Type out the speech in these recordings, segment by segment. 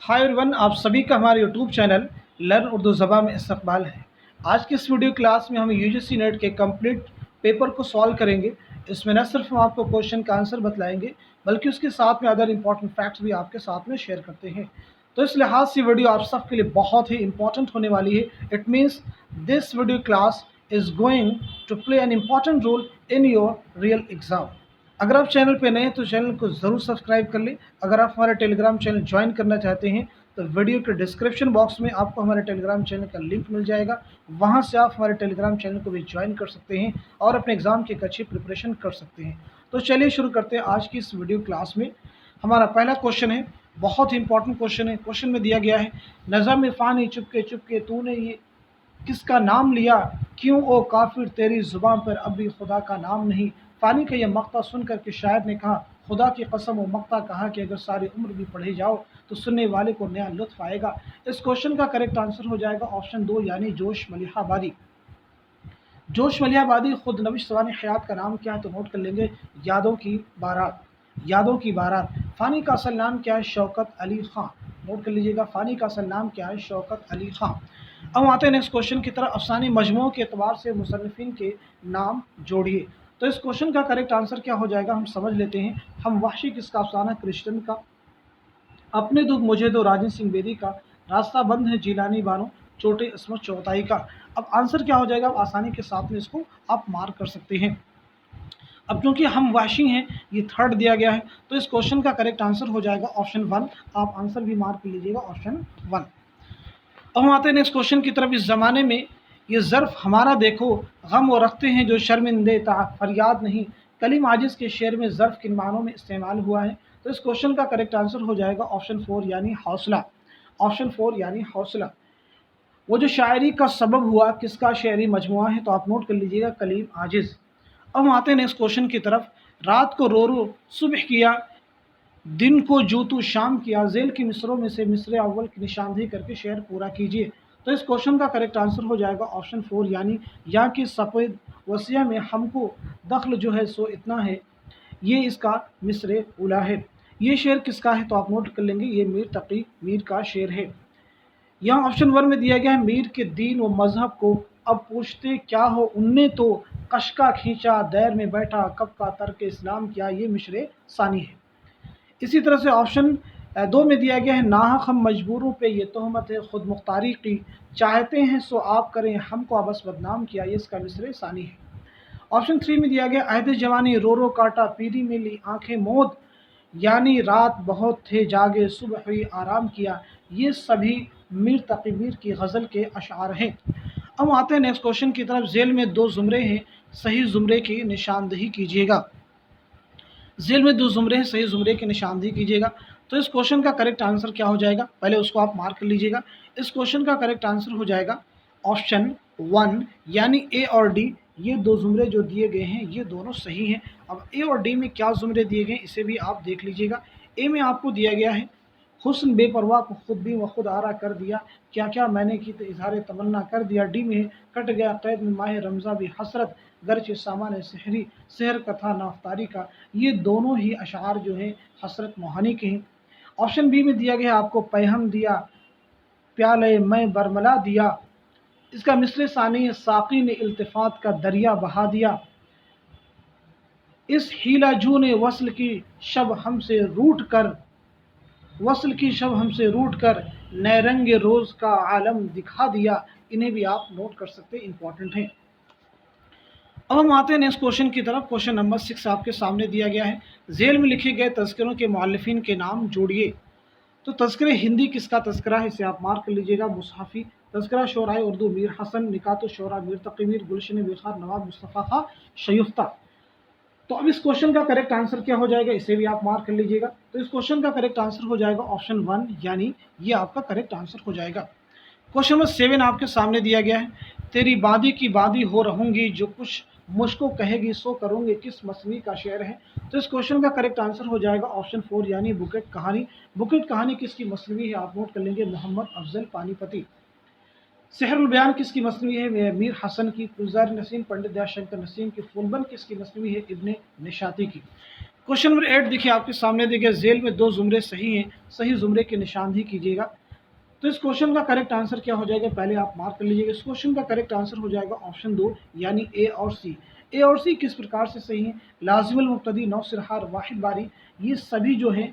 Hi everyone, आप सभी का हमारे यूट्यूब चैनल लर्न उर्दू ज़बान में इस्तकबाल है। आज की इस वीडियो क्लास में हम यूजीसी नेट के कंप्लीट पेपर को सॉल्व करेंगे। इसमें न सिर्फ हम आपको क्वेश्चन का आंसर बतलाएंगे बल्कि उसके साथ में अदर इंपॉर्टेंट फैक्ट्स भी आपके साथ में शेयर करते हैं। तो इस लिहाज से वीडियो आप सब के लिए बहुत ही इंपॉर्टेंट होने वाली है। It means this video class is going to play an important role in your real exam. अगर आप चैनल पे नए हैं तो चैनल को ज़रूर सब्सक्राइब कर लें। अगर आप हमारे टेलीग्राम चैनल ज्वाइन करना चाहते हैं तो वीडियो के डिस्क्रिप्शन बॉक्स में आपको हमारे टेलीग्राम चैनल का लिंक मिल जाएगा। वहां से आप हमारे टेलीग्राम चैनल को भी ज्वाइन कर सकते हैं और अपने एग्ज़ाम की एक अच्छी प्रिपरेशन कर सकते हैं। तो चलिए शुरू करते हैं आज की इस वीडियो क्लास में। हमारा पहला क्वेश्चन है, बहुत ही इंपॉर्टेंट क्वेश्चन है। क्वेश्चन में दिया गया है, नज़म फ़ानी चुपके चुपके तूने ये किसका नाम लिया, क्यों ओ काफिर तेरी जुबान पर अब भी खुदा का नाम नहीं। फ़ानी का यह मक्ता सुन कर के शायर ने कहा, खुदा की कसम वो मक्ता कहा कि अगर सारी उम्र भी पढ़े जाओ तो सुनने वाले को नया लुत्फ आएगा। इस क्वेश्चन का करेक्ट आंसर हो जाएगा ऑप्शन 2 यानी जोश मलिहाबादी। जोश मलिहाबादी खुद नबिश सवानी हयात का नाम क्या है तो नोट कर लेंगे, यादों की बारात। यादों की बारात। फ़ानी का असल नाम क्या है, शौकत अली खां। नोट कर लीजिएगा, फ़ानी का असल नाम क्या है, शौकत अली खां। अब आते हैं नेक्स्ट क्वेश्चन की तरफ। अफसानी मजमूओं के एतबार से मुसन्निफिन के नाम जोड़िए। तो इस क्वेश्चन का करेक्ट आंसर क्या हो जाएगा, हम समझ लेते हैं। हम वहशी किसका अफसाना, क्रिश्चियन का। अपने दुख मुझे दो, राजन सिंह बेदी का। रास्ता बंद है, जीलानी बानो, चोटे इसमत चौथाई का। अब आंसर क्या हो जाएगा, अब आसानी के साथ में इसको आप मार्क कर सकते हैं। अब क्योंकि हम वाशी हैं, ये थर्ड दिया गया है, तो इस क्वेश्चन का करेक्ट आंसर हो जाएगा ऑप्शन 1। आप आंसर भी मार्क कर लीजिएगा, ऑप्शन 1। अब हम आते हैं नेक्स्ट क्वेश्चन की तरफ। इस ज़माने में ये ज़र्फ़ हमारा देखो, गम वो रखते हैं जो शर्मिंदे ता फरियाद नहीं। कलीम आजिज़ के शेर में ज़र्फ़ किन मानों में इस्तेमाल हुआ है, तो इस क्वेश्चन का करेक्ट आंसर हो जाएगा ऑप्शन 4 यानी हौसला। ऑप्शन 4 यानी हौसला। वो जो शायरी का सबब हुआ किसका शायरी मजमुआ है, तो आप नोट कर लीजिएगा, कलीम आजिज़। अब हम आते हैं नेक्स्ट क्वेश्चन की तरफ। रात को रो रो सुबह किया, दिन को जूतू शाम किया, जेल की मिसरों में से मिसरे अव्वल की निशानदेही करके शेर पूरा कीजिए। तो इस क्वेश्चन का करेक्ट आंसर हो जाएगा ऑप्शन 4 यानी या कि सफ़ेद वसिया में हमको दखल जो है सो इतना है, ये इसका मिसरे उला है। ये शेर किसका है, तो आप नोट कर लेंगे, ये मीर तकी मीर का शेर है। यहाँ ऑप्शन 1 में दिया गया है, मीर के दीन व मजहब को अब पूछते क्या हो, उनने तो कशका खींचा दैर में बैठा, कब का तर्क इस्लाम किया, ये मिसरे सानी है। इसी तरह से ऑप्शन 2 में दिया गया है, नाहक हम मजबूरों पे ये तोहमत है खुद मुख्तारी की, चाहते हैं सो आप करें हमको अबस बदनाम किया, ये इसका मिसरे सानी है। ऑप्शन 3 में दिया गया, अहद जवानी रो रो काटा पीरी में ली आंखें मौत, यानी रात बहुत थे जागे सुबह हुई आराम किया, ये सभी मीर तकी मीर की गज़ल के अशार हैं। अब आते हैं नेक्स्ट क्वेश्चन की तरफ। जेल में 2 ज़ुमरे हैं, सही ज़ुमरे की निशानदेही कीजिएगा। जेल में 2 ज़ुमरे हैं, सही ज़ुमरे की निशानदेही कीजिएगा। तो इस क्वेश्चन का करेक्ट आंसर क्या हो जाएगा, पहले उसको आप मार्क कर लीजिएगा। इस क्वेश्चन का करेक्ट आंसर हो जाएगा ऑप्शन 1 यानी ए और डी। ये 2 ज़ुमरे जो दिए गए हैं ये दोनों सही हैं। अब ए और डी में क्या ज़ुमरे दिए गए हैं इसे भी आप देख लीजिएगा। ए में आपको दिया गया है, हुस्न बेपरवाह को खुद भी व खुद आरा कर दिया, क्या क्या मैंने की तो इजहार तमन्ना कर दिया। डी में कट गया कैद में माह रमज़ा भी हसरत, गरचे सामान सहरी सहर कथा नाफ्तारी का। ये दोनों ही अशार जो हैं हसरत मोहानी के हैं। ऑप्शन बी में दिया गया आपको, पैहम दिया प्याले मैं बरमला दिया, इसका मिसरे सानी है, साकी ने इल्तिफात का दरिया बहा दिया, इस हीला जू ने वस्ल की शब हमसे रूठ कर, वस्ल की शब हमसे रूठ कर नए रंग रोज़ का आलम दिखा दिया। इन्हें भी आप नोट कर सकते हैं, इंपॉर्टेंट हैं। अब हम आते हैं नेक्स्ट क्वेश्चन की तरफ। क्वेश्चन नंबर 6 आपके सामने दिया गया है, जेल में लिखे गए तज़किरों के मुअल्लिफीन के नाम जोड़िए। तो तज़किरे हिंदी किसका तज़किरा है, इसे आप मार्क कर लीजिएगा, मुसहफ़ी। तज़किरा शोराए उर्दू मीर हसन, निकात शोरा मीर तक़ी मीर, गुलशन बेखार नवाब मुस्तफ़ा खां शयुफ्ता। तो अब इस क्वेश्चन का करेक्ट आंसर क्या हो जाएगा, इसे भी आप मार्क कर लीजिएगा। तो इस क्वेश्चन का करेक्ट आंसर हो जाएगा ऑप्शन 1 यानी ये आपका करेक्ट आंसर हो जाएगा। क्वेश्चन नंबर 7 आपके सामने दिया गया है, तेरी बादी की बादी हो रहूंगी, जो कुछ मुझको कहेगी सो करूंगी, किस मसवी का शेर है। तो इस क्वेश्चन का करेक्ट आंसर हो जाएगा ऑप्शन 4 यानी बुकेट कहानी। बुकेट कहानी किसकी मसनवी है, आप नोट कर लेंगे, मोहम्मद अफजल पानीपति। सहरुल बयान किसकी मसनवी है, मीर हसन की। गुलजार नसीम पंडित दयाशंकर नसीम की। फूलबंद किसकी मसनवी है, इब्ने निशाती की। क्वेश्चन नंबर 8 देखिए आपके सामने, देखिए झेल में दो जुमरे सही हैं, सही जुमरे की निशानदेही कीजिएगा। तो इस क्वेश्चन का करेक्ट आंसर क्या हो जाएगा, पहले आप मार्क कर लीजिएगा। इस क्वेश्चन का करेक्ट आंसर हो जाएगा ऑप्शन 2 यानी ए और सी। ए और सी किस प्रकार से सही है, लाजिमुल मुब्तदी, नौसिरहार, वाहिद बारी, ये सभी जो हैं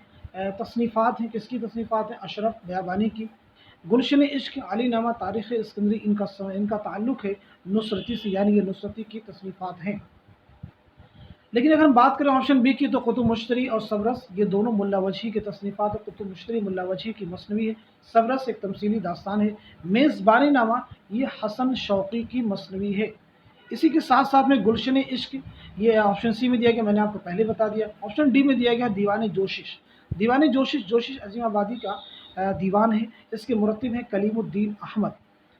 तसनीफ़ात हैं, किसकी तसनीफ़ात हैं, अशरफ बयाबानी की। गुलशन इश्क, अली नामा, तारीख़ इस्कंदरी, इनका ताल्लुक़ है नुसरती से, यानी ये नुसरती की तसनीफ़ात हैं। लेकिन अगर हम बात करें ऑप्शन बी की, तो कुतुब मुश्तरी और सबरस ये दोनों मुल्ला वजही के तसनीफ़ात है। कुतुब मुश्तरी मुल्ला वजही की मसनवी है, सबरस एक तमसीली दास्तान है। मेज़बानी नामा ये हसन शौक़ी की मसनवी है। इसी के साथ साथ में गुलशन इश्क ये ऑप्शन सी में दिया गया, मैंने आपको पहले बता दिया। ऑप्शन डी में दिया गया दीवान जोशिश। दीवान जोशिश, जोशिश अज़ीमाबादी का दीवान है, इसके मुरत्तिब हैं कलीमुद्दीन अहमद।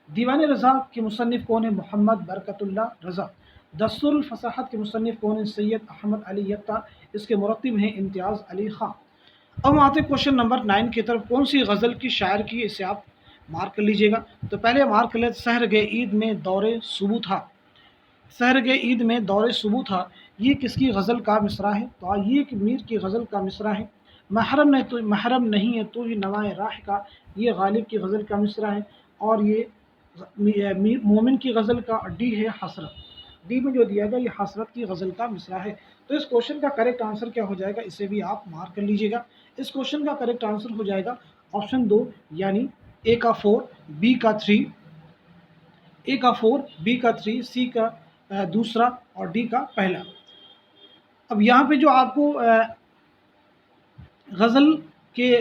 दीवान रज़ा के मुसन्निफ़ कौन है, मोहम्मद बरकतुल्लाह रज़ा। दस्तूरुल फ़साहत के मुसन्निफ़ कौन है, सैयद अहमद अली यत्ता, इसके मुरत्तिब हैं इम्तियाज़ अली ख़ां। अब हम आते हैं क्वेश्चन नंबर 9 की तरफ। कौन सी गज़ल की शायर की, इसे आप मार्क कर लीजिएगा। तो पहले मार्क कर लेते, सहर गए ईद में दौरे सुबह था। सहर गए ईद में दौरे सुबह था, ये किसकी गज़ल का मिसरा है, तो ये मीर की गज़ल का मिसरा है। महरम नहीं है तो ही नवाए राह का, ये गालिब की गज़ल का मिसरा है। और ये मोमिन की गज़ल का डी है हसरत। डी में जो दिया गया ये हसरत की गज़ल का मिसरा है। तो इस क्वेश्चन का करेक्ट आंसर क्या हो जाएगा, इसे भी आप मार्क कर लीजिएगा। इस क्वेश्चन का करेक्ट आंसर हो जाएगा ऑप्शन 2 यानी ए का 4, बी का 3, ए का 4, बी का 3, सी का दूसरा और डी का पहला। अब यहाँ पे जो आपको गज़ल के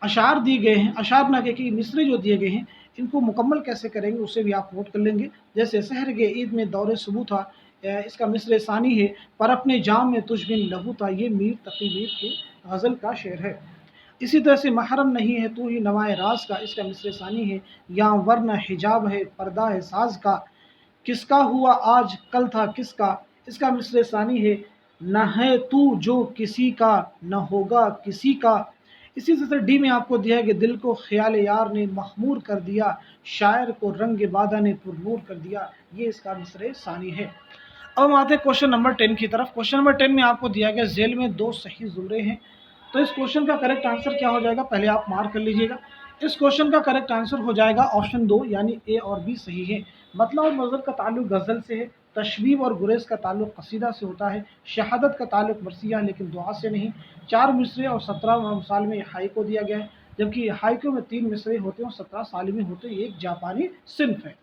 अशार दिए गए हैं, अशार ना कि मिसरे जो दिए गए हैं, इनको मुकम्मल कैसे करेंगे उसे भी आप नोट कर लेंगे। जैसे सहर के ईद में दौरे सुबह था, इसका मिसरे सानी है, पर अपने जाम में तुझ बिन लहू था, ये मीर तकी मीर की गज़ल का शेर है। इसी तरह से महरम नहीं है तू ही नवाए राज का, इसका मिसरे सानी है, या वरना हिजाब है पर्दा है साज का, किसका हुआ आज कल था किसका, इसका मिसरे सानी है, न है तू जो किसी का न होगा किसी का। इसी तरह डी में आपको दिया है कि दिल को ख्याल यार ने मखमूर कर दिया, शायर को रंग बादा ने पुरनूर कर दिया, ये इसका मिसरे सानी है। अब हम आते हैं क्वेश्चन नंबर 10 की तरफ। क्वेश्चन नंबर 10 में आपको दिया गया झेल में दो सही जुमरे हैं। तो इस क्वेश्चन का करेक्ट आंसर क्या हो जाएगा, पहले आप मार्क कर लीजिएगा। इस क्वेश्चन का करेक्ट आंसर हो जाएगा ऑप्शन 2 यानी ए और बी सही है। मतलब और मज़र का ताल्लुक गज़ल से है, तशबीब और गुरेज का ताल्लुक कसीदा से होता है, शहादत का ताल्लुक मरसिया लेकिन दुआ से नहीं। 4 मिसरे और 17 साल में हाई को दिया गया है, जबकि हाइको में 3 मिसरे होते हैं और 17 साल में होते हैं, ये एक जापानी सिन्फ है।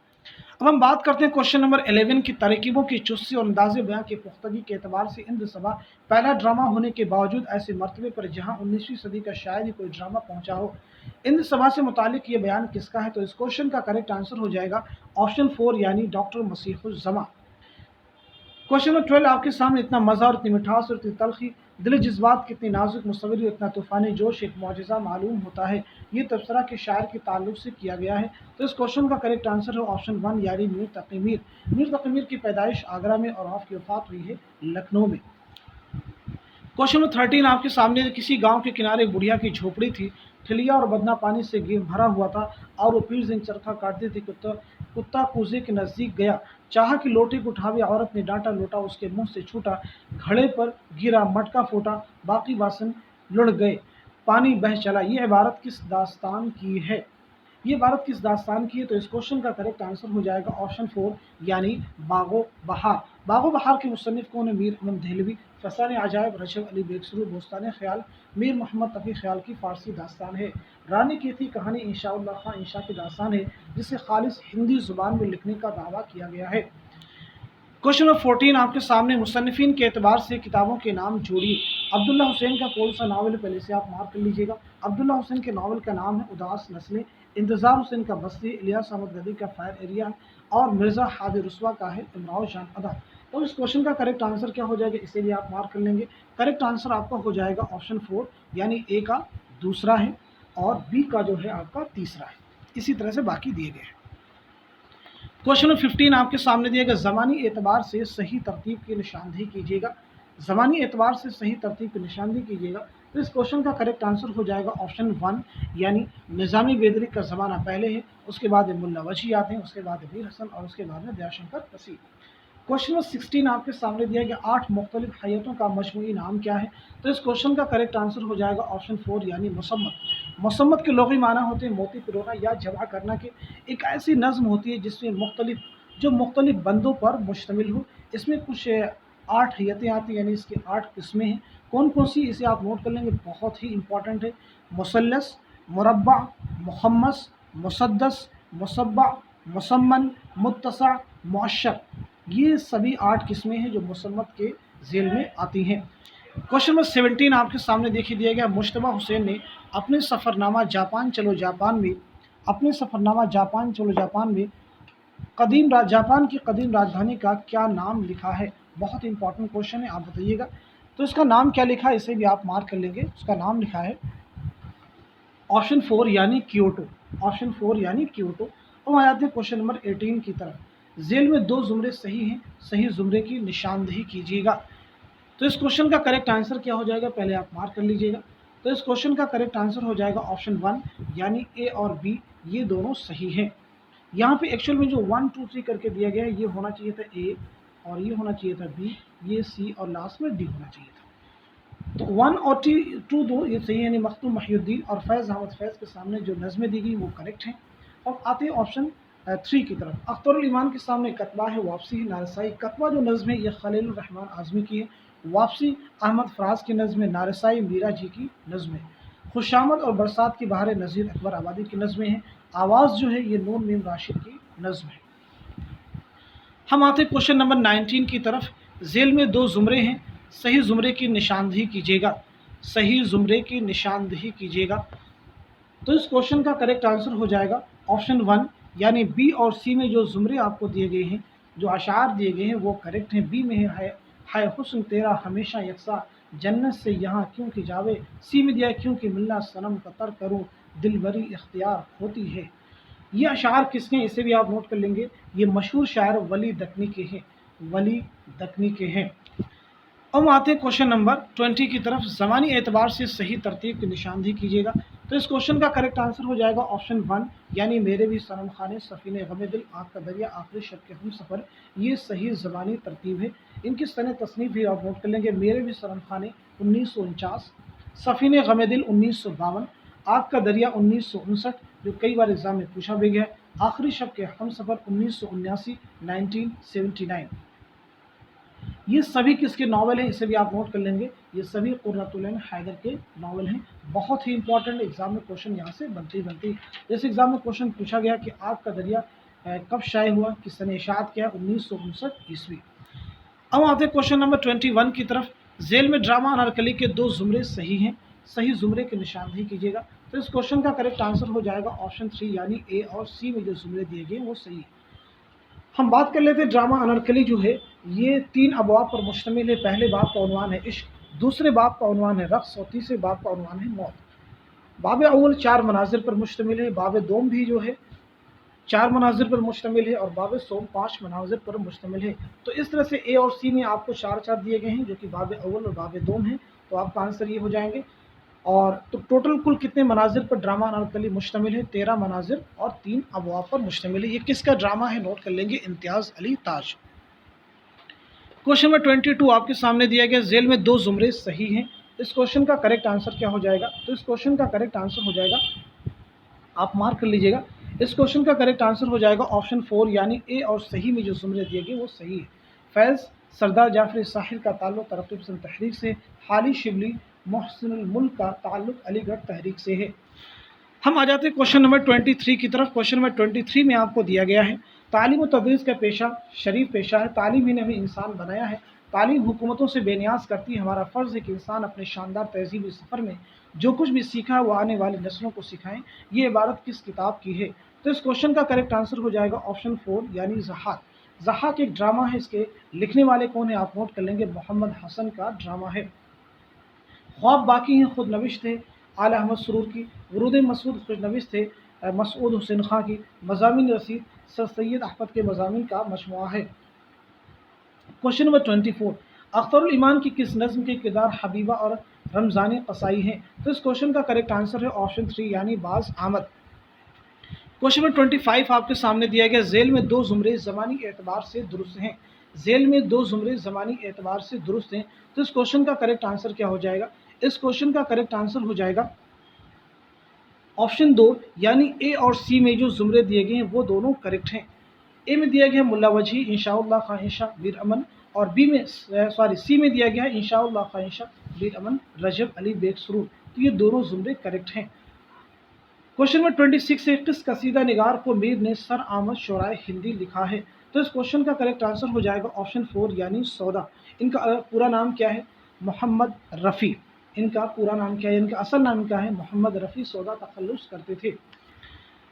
अब हम बात करते हैं क्वेश्चन नंबर 11 की। तरकीबों की चुस्ती और अंदाज़ बयां की पुख्तगी के एतबार से इंद सबा पहला ड्रामा होने के बावजूद ऐसे मरतबे पर जहां 19वीं सदी का शायद ही कोई ड्रामा पहुंचा हो, इंद सबा से मुतालिक ये बयान किसका है, तो इस क्वेश्चन का करेक्ट आंसर हो जाएगा ऑप्शन 4 यानी डॉक्टर मसीहुज़्ज़मा। क्वेश्चन नंबर 12 आपके सामने, इतना मज़ा और इतनी मिठास और इतनी तलखी, दिल जज्बात कितनी नाजुक मुसव्विर और इतना तूफ़ानी जोश एक मौजज़ा मालूम होता है, ये तबसरा के शायर के ताल्लुक से किया गया है। तो इस क्वेश्चन का करेक्ट आंसर है ऑप्शन 1 यानी मीर तकी मीर। मीर तकी मीर की पैदाइश आगरा में और आपकी वफ़ात हुई है लखनऊ में। क्वेश्चन नंबर 13 आपके सामने, किसी गांव के किनारे एक बुढ़िया की झोपड़ी थी, ठिलिया और बदना पानी से भरा हुआ था और वो पीर दिन चरखा काटती थी। कुत्ता कूजे के नज़दीक गया, चाहा कि लोटे को उठावे, औरत ने डांटा, लोटा उसके मुंह से छूटा, घड़े पर गिरा, मटका फूटा, बाकी बासन लुढ़ गए, पानी बह चला। ये इबारत किस दास्तान की है, ये इबारत किस दास्तान की है, तो इस क्वेश्चन का करेक्ट आंसर हो जाएगा ऑप्शन 4 यानी बागो बहार। बागो बहार के मुसन्निफ कौन है, मीर अहमद देहलवी। फसाने अजायब रशद अली बेगसरू, बोस्तान ख्याल मीर मोहम्मद तकी ख्याल की फ़ारसी दास्तान है। रानी की थी कहानी इंशाउल्लाह खां इंशा की दास्तान है, जिसे खालिस हिंदी ज़ुबान में लिखने का दावा किया गया है। क्वेश्चन नंबर 14 आपके सामने, मुसन्निफिन के एतबार से किताबों के नाम जोड़िए। अब्दुल्ला हुसैन का कौन सा नावल है, पहले से आप मार्क कर लीजिएगा। अब्दुल्ला हुसैन के नावल का नाम है उदास नस्लें। इंतज़ार हुसैन का बस्ती, इलियास अहमद गदी का फायर एरिया और मिर्ज़ा हादी रुस्वा का है इमरान जान अदा। तो इस क्वेश्चन का करेक्ट आंसर क्या हो जाएगा, इसे भी आप मार्क कर लेंगे। करेक्ट आंसर आपका हो जाएगा ऑप्शन 4 यानी ए का दूसरा है और बी का जो है आपका तीसरा है। इसी तरह से बाकी दिए गए हैं। क्वेश्चन नंबर 15 आपके सामने दिया गया, ज़मानी एतबार से सही तरतीब की निशानदेही कीजिएगा। ज़मानी एतबार से सही तरतीब की निशानदेही कीजिएगा। तो इस क्वेश्चन का करेक्ट आंसर हो जाएगा ऑप्शन 1 यानी निज़ामी बेदरी का ज़माना पहले है, उसके बाद मुल्ला वजी आते हैं, उसके बाद मीर हसन और उसके बाद में दयाशंकर वसी। क्वेश्चन नंबर 16 आपके सामने दिया गया 8 मुख्तलिफ हैयतों का मजमूई नाम क्या है। तो इस क्वेश्चन का करेक्ट आंसर हो जाएगा ऑप्शन 4 यानी मुसम्मत। मुसम्मत के लुग़वी माना होते हैं मोती पिरोना या जमा करना के। एक ऐसी नज़्म होती है जिसमें मुख्तलिफ बंदों पर मुश्तमिल हो। इसमें कुछ 8 हैयतें आती हैं यानी इसकी 8 किस्में हैं। कौन कौन सी इसे आप नोट कर लेंगे, बहुत ही इंपॉर्टेंट है। मुसल्लस, मुरब्बा, मुखम्मस, मुसद्दस, मुसब्बा, मुसम्मन, मुत्तसा, मुअश्शर। ये सभी 8 किस्में हैं जो मुसम्मत के झेल में आती हैं। क्वेश्चन नंबर 17 आपके सामने देखिए दिया गया। मुश्तबा हुसैन ने अपने सफ़रनामा जापान चलो जापान में जापान की कदीम राजधानी का क्या नाम लिखा है। बहुत इंपॉर्टेंट क्वेश्चन है, आप बताइएगा। तो इसका नाम क्या लिखा है, इसे भी आप मार्क कर लेंगे। उसका नाम लिखा है ऑप्शन 4 यानी क्योटो। ऑप्शन 4 यानी क्योटो। अब आ जाते हैं क्वेश्चन नंबर 18 की तरफ। झेल में 2 जुमरे सही हैं, सही जुमरे की निशानदेही कीजिएगा। तो इस क्वेश्चन का करेक्ट आंसर क्या हो जाएगा, पहले आप मार्क कर लीजिएगा। तो इस क्वेश्चन का करेक्ट आंसर हो जाएगा ऑप्शन 1 यानी ए और बी, ये दोनों सही हैं। यहाँ पे एक्चुअल में जो 1 2 3 करके दिया गया है, ये होना चाहिए था ए और ये होना चाहिए था बी, ये सी और लास्ट में डी होना चाहिए था। तो 1 और 2 दो ये सही है, यानी मखदूम महिउद्दीन और फैज़ अहमद फैज़ के सामने जो नज़में दी गई वो करेक्ट हैं। अब आते हैं ऑप्शन 3 की तरफ। अख्तरुल ईमान के सामने कतबा है, वापसी है नारसाई। कतबा जो नज़म है ये खलीलुर रहमान आज़मी की है। वापसी अहमद फराज की नज़म है। नारसाई मीरा जी की नज़म है। खुशामद और बरसात की बहार नज़ीर अकबर आबादी की नज़में हैं। आवाज़ जो है ये नून मीम राशिद की नज़म है। हम आते हैं क्वेश्चन नंबर 19 की तरफ। झेल में 2 जुमरे हैं, सही जुमरे की निशानदेही कीजिएगा। सही जुमरे की निशानदेही कीजिएगा। तो इस क्वेश्चन का करेक्ट आंसर हो जाएगा ऑप्शन 1 यानी बी और सी में जो जुमरे आपको दिए गए हैं, जो अशार दिए गए हैं वो करेक्ट हैं। बी में है हुस्न तेरा हमेशा यकसा, जन्नत से यहाँ क्यों कि जावे। सी में दिया है क्योंकि मिलना सनम कतर करूँ, दिलबरी इख्तियार होती है। ये अशार किसके हैं, इसे भी आप नोट कर लेंगे। ये मशहूर शायर वली दक्नी के हैं। वली दक्नी के हैं। अब आते हैं क्वेश्चन नंबर 20 की तरफ। ज़मानी एतबार से सही तरतीब की निशानदेही कीजिएगा। तो इस क्वेश्चन का करेक्ट आंसर हो जाएगा ऑप्शन 1 यानी मेरे भी सनम खाने, सफ़ीने गमे दिल, आग का दरिया, आखिरी शब के हम सफ़र। ये सही ज़बानी तरतीब है। इनकी सन तसनीफ़ भी आप नोट कर लेंगे। मेरे भी सनम खाने 1949, सफ़ीने गमे दिल 1952, आग का दरिया 1959 जो कई बार एग्जाम में पूछा भी गया है, आखिरी शब के हम सफ़र 1979 1979। ये सभी किसके नावल हैं, इसे भी आप नोट कर लेंगे। ये सभी कुर्रतुल ऐन हैदर के नावल हैं। बहुत ही इंपॉर्टेंट एग्जाम में क्वेश्चन यहाँ से बनती जैसे एग्जाम में क्वेश्चन पूछा गया कि आग का दरिया कब शाये हुआ, किस सन इशाअत किया, 1959 ईस्वी। अब आते हैं क्वेश्चन नंबर 21 की तरफ। झेल में ड्रामा अनारकली के 2 जुमरे सही हैं, सही जुमरे की निशानदेही कीजिएगा। तो इस क्वेश्चन का करेक्ट आंसर हो जाएगा ऑप्शन 3 यानी ए और सी में जो जुमरे दिए गए वो सही है। हम बात कर लेते हैं ड्रामा अनारकली जो है ये 3 अबवाब पर मुश्तमिल है। पहले बाब का उन्वान है इश्क, दूसरे बाब का उन्वान है रक़्स और तीसरे बाब का उन्वान है मौत। बाब अव्वल 4 मनाजिर पर मुश्तमिल है। बाब दोम भी जो है 4 मनाजिर पर मुश्तमिल है और बाब सोम 5 मनाजिर पर मुश्तमिल है। तो इस तरह से ए और सी में आपको 4 दिए गए हैं जो कि बाब अव्वल और बाब दोम हैं। तो आपका आंसर ये हो जाएंगे। और तो टोटल कुल कितने मनाजिर पर ड्रामा अनारकली मुश्तमिल है, 13 मनाजिर और 3 अबवाब पर मुश्तमिल है। ये किसका ड्रामा है, नोट कर लेंगे, इम्तियाज़ अली ताज। क्वेश्चन नंबर 22 आपके सामने दिया गया। झेल में 2 जुमरे सही हैं। इस क्वेश्चन का करेक्ट आंसर क्या हो जाएगा, तो इस क्वेश्चन का करेक्ट आंसर हो जाएगा, आप मार्क कर लीजिएगा। इस क्वेश्चन का करेक्ट आंसर हो जाएगा ऑप्शन 4 यानी ए और सही में जो जुमरे दिए गए वो सही है। फैज़ सरदार जाफर साहिल का ताल्लुक तरक्की पसंद तहरीक से, हाली शिबली मोहसिनुल मुल्क का ताल्लुक अलीगढ़ तहरीक से है। हम आ जाते हैं क्वेश्चन नंबर 23 की तरफ। क्वेश्चन नंबर 23 में आपको दिया गया है तालीम और तदरीस का पेशा शरीफ पेशा है। तालीम ही ने हमें इंसान बनाया है। तालीम हुकूमतों से बेनियाज करती है। हमारा फ़र्ज़ है कि इंसान अपने शानदार तहज़ीबी सफ़र में जो कुछ भी सीखा है वो आने वाली नस्लों को सिखाएं। ये इबारत किस किताब की है, तो इस क्वेश्चन का करेक्ट आंसर हो जाएगा ऑप्शन 4 यानी ज़हाक। ज़हाक एक ड्रामा है। इसके लिखने वाले कौन है, आप नोट कर लेंगे, मोहम्मद हसन का ड्रामा है। ख्वाब बाकी हैं खुद नविश थे आला अहमद सुरूर की। वरूद मसूद खुश नविश थे मसूद हुसैन खां की। मज़ामिन रसीद सर सैयद अहमद के मज़ामिन का मजमुआ है। क्वेश्चन नंबर 24 अख्तरुल ईमान की किस नज़्म के किरदार हबीबा और रमज़ानी कसाई हैं, तो इस क्वेश्चन का करेक्ट आंसर है ऑप्शन 3 यानी बाज़ आमद। क्वेश्चन नंबर 25 आपके सामने दिया गया। झेल में 2 जुमरे ज़मानी एतबार से दुरुस्त हैं। ذیل میں دو زمرے زمانی اعتبار سے درست ہیں، تو اس کوشچن کا کریکٹ آنسر کیا ہو جائے گا؟ اس کوشچن کا کریکٹ آنسر ہو جائے گا آپشن 2، یعنی اے اور سی میں جو زمرے دیے گئے ہیں وہ دونوں کریکٹ ہیں۔ اے میں دیا گیا ملا وجہی انشاء اللہ خواہشہ میر امن، اور سی میں دیا گیا ہے انشاء اللہ خواہشہ میر امن رجب علی بیگ سرور، تو یہ دونوں زمرے کریکٹ ہیں۔ کوشچن نمبر 26 ہے، کس قصیدہ نگار کو میر نے سر آمد شعرائے ہندی لکھا ہے؟ تو اس کوشچن کا کریکٹ آنسر ہو جائے گا آپشن 4، یعنی سودا۔ ان کا پورا نام کیا ہے؟ محمد رفیع۔ ان کا پورا نام کیا ہے؟ ان کا اصل نام کیا ہے؟ محمد رفیع سودا تخلص کرتے تھے۔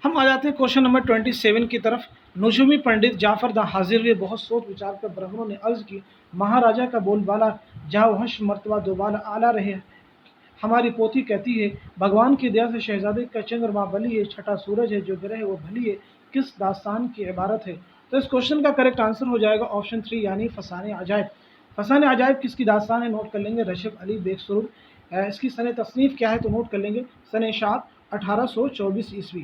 ہم آ جاتے ہیں کوشچن نمبر 27 کی طرف۔ نجومی پنڈت جعفر دا حاضر ہوئے، بہت سوچ وچار کر برہمنوں نے عرض کی، مہاراجا کا بول بالا جہاں وحش مرتبہ دوبالا اعلیٰ رہے۔ ہماری پوتی کہتی ہے، بھگوان کی دیا سے شہزادے کا چندرما بلی ہے، چھٹا سورج ہے جو گرہ ہے وہ بھلی ہے، کس داستان کی عبارت ہے؟ تو اس کوشچن کا کریکٹ آنسر ہو جائے گا آپشن 3، یعنی فسانہ عجائب۔ فسانہ عجائب کس کی داستان ہے؟ نوٹ کر لیں گے، رجب علی بیگ سرور۔ اس کی سنِ تصنیف کیا ہے؟ تو نوٹ کر لیں گے، سنِ اشاعت 1824 عیسوی۔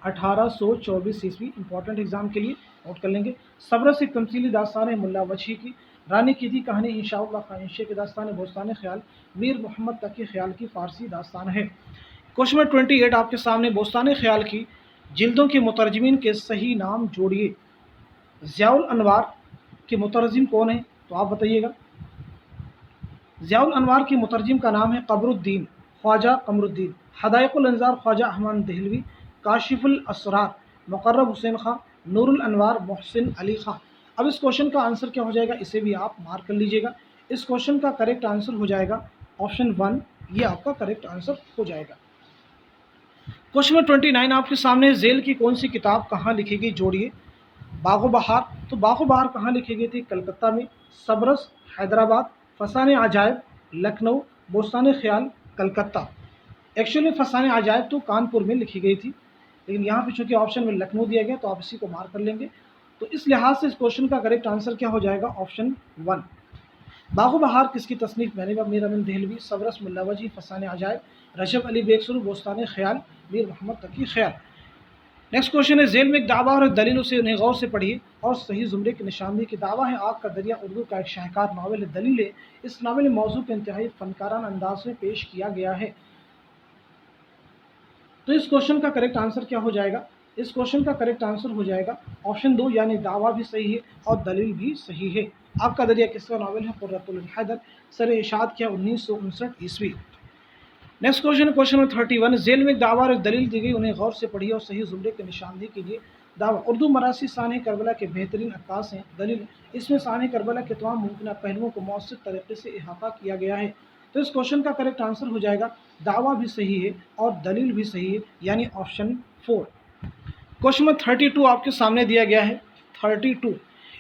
1824 عیسوی، امپورٹنٹ ایگزام کے لیے نوٹ کر لیں گے۔ صبرس ایک تمثیلی داستان ہے ملا وجہی کی۔ رانی کی تھی کہانی انشاء اللہ خواہشہ کی داستان ہے بوستان خیال میر محمد تقی خیال کی فارسی داستان ہے۔ کوشچن نمبر 28 آپ کے سامنے، بوستان خیال کی جلدوں کے مترجمین کے صحیح نام جوڑیے۔ ضیاء الانوار کے مترجم کون ہیں؟ تو آپ بتائیے گا۔ ضیاء الانوار کے مترجم کا نام ہے قمر الدین، خواجہ قمر الدین۔ حدائق الانظار خواجہ احمد دہلوی۔ کاشف الاسرار مقرب حسین خان۔ نور الانوار محسن علی خان۔ اب اس کوشچن کا آنسر کیا ہو جائے گا؟ اسے بھی آپ مارک کر لیجئے گا۔ اس کوشچن کا کریکٹ آنسر ہو جائے گا آپشن 1، یہ آپ کا کریکٹ آنسر ہو جائے گا۔ کوشچن نمبر 29 آپ کے سامنے، ذیل کی کون سی کتاب کہاں لکھی گئی؟ جوڑیے۔ باغ و بہار، تو باغ و بہار کہاں لکھی گئی تھی؟ کلکتہ میں۔ صبرس حیدرآباد۔ فسانہ عجائب لکھنؤ۔ بوستان خیال کلکتہ۔ ایکچولی فسانہ عجائب تو کانپور میں لکھی گئی تھی، لیکن یہاں پہ چونکہ آپشن میں لکھنؤ دیا گیا تو آپ اسی کو مارک کر لیں گے۔ تو اس لحاظ سے اس کوشچن کا کریکٹ آنسر کیا ہو جائے گا؟ آپشن 1۔ باغ و بہار کس کی تصنیف؟ میر امین دہلوی۔ صبرس ملا وجہی۔ فسانہ عجائب رجب علی بیگ سرور۔ بوستان خیال میر محمد تقی خیال۔ نیکسٹ کوشچن ہے، ذیل میں ایک دعویٰ اور دلیل، اسے انہیں غور سے پڑھیے اور صحیح زمرے کی نشاندہی کی۔ دعویٰ ہے آگ کا دریا اردو کا ایک شاہکار ناول ہے۔ دلیل ہے اس ناول موضوع کے انتہائی فنکارانہ انداز میں پیش کیا گیا ہے۔ تو اس کوشچن کا کریکٹ آنسر کیا ہو جائے گا؟ اس کوشچن کا کریکٹ آنسر ہو جائے گا آپشن 2، یعنی دعویٰ بھی صحیح ہے اور دلیل بھی صحیح ہے۔ آگ کا دریا کس کا ناول ہے؟ قرۃ العین حیدر۔ سر اشاعت کیا؟ 1959 عیسوی۔ نیکسٹ کوشچن ہے، کوشچن نمبر 31، ذیل میں ایک دعویٰ اور ایک دلیل دی گئی، انہیں غور سے پڑھیے اور صحیح زمرے کی نشاندہی کیجیے۔ دعویٰ، اردو مراثی سانحہ کربلا کے بہترین عکاس ہیں۔ دلیل، اس میں سانحہ کربلا کے تمام ممکنہ پہلوؤں کو مؤثر طریقے سے احاطہ کیا گیا ہے۔ تو اس کوشچن کا کریکٹ آنسر ہو جائے گا، دعویٰ بھی صحیح ہے اور دلیل بھی صحیح ہے، یعنی آپشن 4۔ کوشچن نمبر 32 آپ کے سامنے دیا گیا ہے۔ 32،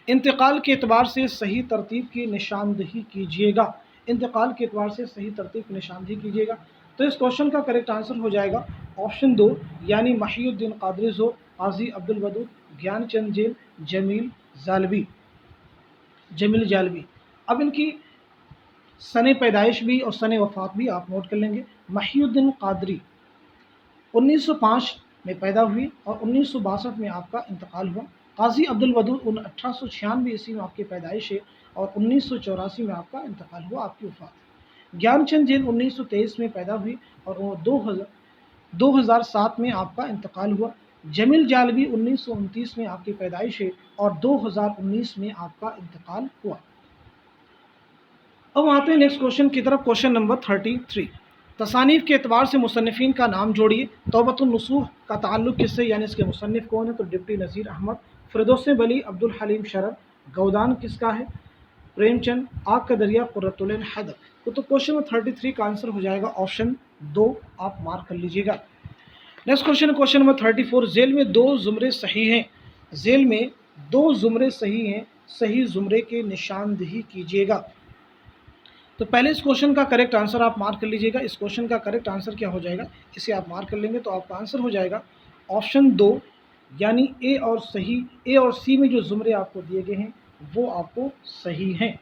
انتقال کے اعتبار سے صحیح ترتیب کی نشاندہی کیجیے گا۔ انتقال کے اعتبار سے صحیح ترتیب کی نشاندہی کیجیے گا۔ تو اس کوشچن کا کریکٹ آنسر ہو جائے گا آپشن 2، یعنی محی الدین قادری ذوق، قاضی عبدالودود، گیان چند جیل، جمیل جالبی۔ اب ان کی سنِ پیدائش بھی اور سنِ وفات بھی آپ نوٹ کر لیں گے۔ محی الدین قادری 1905 میں پیدا ہوئی اور 1962 میں آپ کا انتقال ہوا۔ قاضی عبدالودود 1896 عیسوی میں آپ کی پیدائش ہے اور 1984 میں آپ کا انتقال ہوا، آپ کی وفات۔ گیان چند جیل 1923 میں پیدا ہوئی اور 2007 میں آپ کا انتقال ہوا۔ جمیل جالبی 1929 میں آپ کی پیدائش ہے اور 2019 میں آپ کا انتقال ہوا۔ اب آتے ہیں نیکسٹ کوشچن کی طرف، کوشچن نمبر 33، تصانیف کے اعتبار سے مصنفین کا نام جوڑیے۔ توبۃ النصوح کا تعلق کس سے، یعنی اس کے مصنف کون ہیں؟ تو ڈپٹی نذیر احمد۔ فردوس بلی عبدالحلیم شرف۔ گودان کس کا ہے؟ پریم چند۔ آگ کا دریا قرۃ العین حیدر۔ تو کوشچن نمبر 33 کا آنسر ہو جائے گا آپشن 2، آپ مارک کر لیجئے گا۔ نیکسٹ کوشچن ہے کوشچن نمبر 34، ذیل میں دو زمرے صحیح ہیں، ذیل میں دو زمرے صحیح ہیں، صحیح زمرے کی نشاندہی کیجیے گا۔ تو پہلے اس کوشچن کا کریکٹ آنسر آپ مارک کر لیجئے گا۔ اس کوشچن کا کریکٹ آنسر کیا ہو جائے گا؟ اسے آپ مارک کر لیں گے تو آپ کا آنسر ہو جائے گا آپشن 2، یعنی اے اور سی میں جو زمرے آپ کو دیے گئے ہیں وہ آپ کو صحیح ہیں۔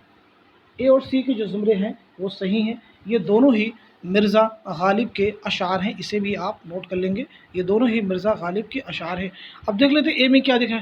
اے اور سی کے جو زمرے ہیں وہ صحیح ہیں، یہ دونوں ہی مرزا غالب کے اشعار ہیں، اسے بھی آپ نوٹ کر لیں گے، یہ دونوں ہی مرزا غالب کے اشعار ہیں۔ اب دیکھ لیتے ہیں اے میں کیا دکھا ہے،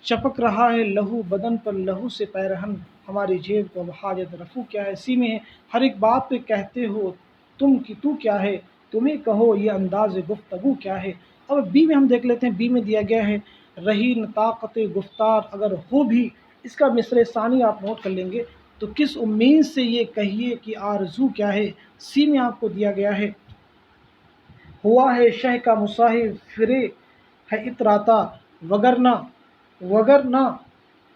चपक रहा है लहू बदन पर लहू से पैरहन, हमारी जेब को अब हाजत रफू क्या है। सी में है हर एक बात पे कहते हो तुम कि तू क्या है, तुम्हें कहो ये अंदाज गुफ्तगू क्या है। अब बी में हम देख लेते हैं, बी में दिया गया है रही न ताकत गुफ्तार अगर हो भी, इसका मिसरे सानी आप नोट कर लेंगे तो किस उम्मीद से ये कहिए कि आरज़ू क्या है। सी में आपको दिया गया है हुआ है शह का मुसाहिब फिरे है इतराता, वगरना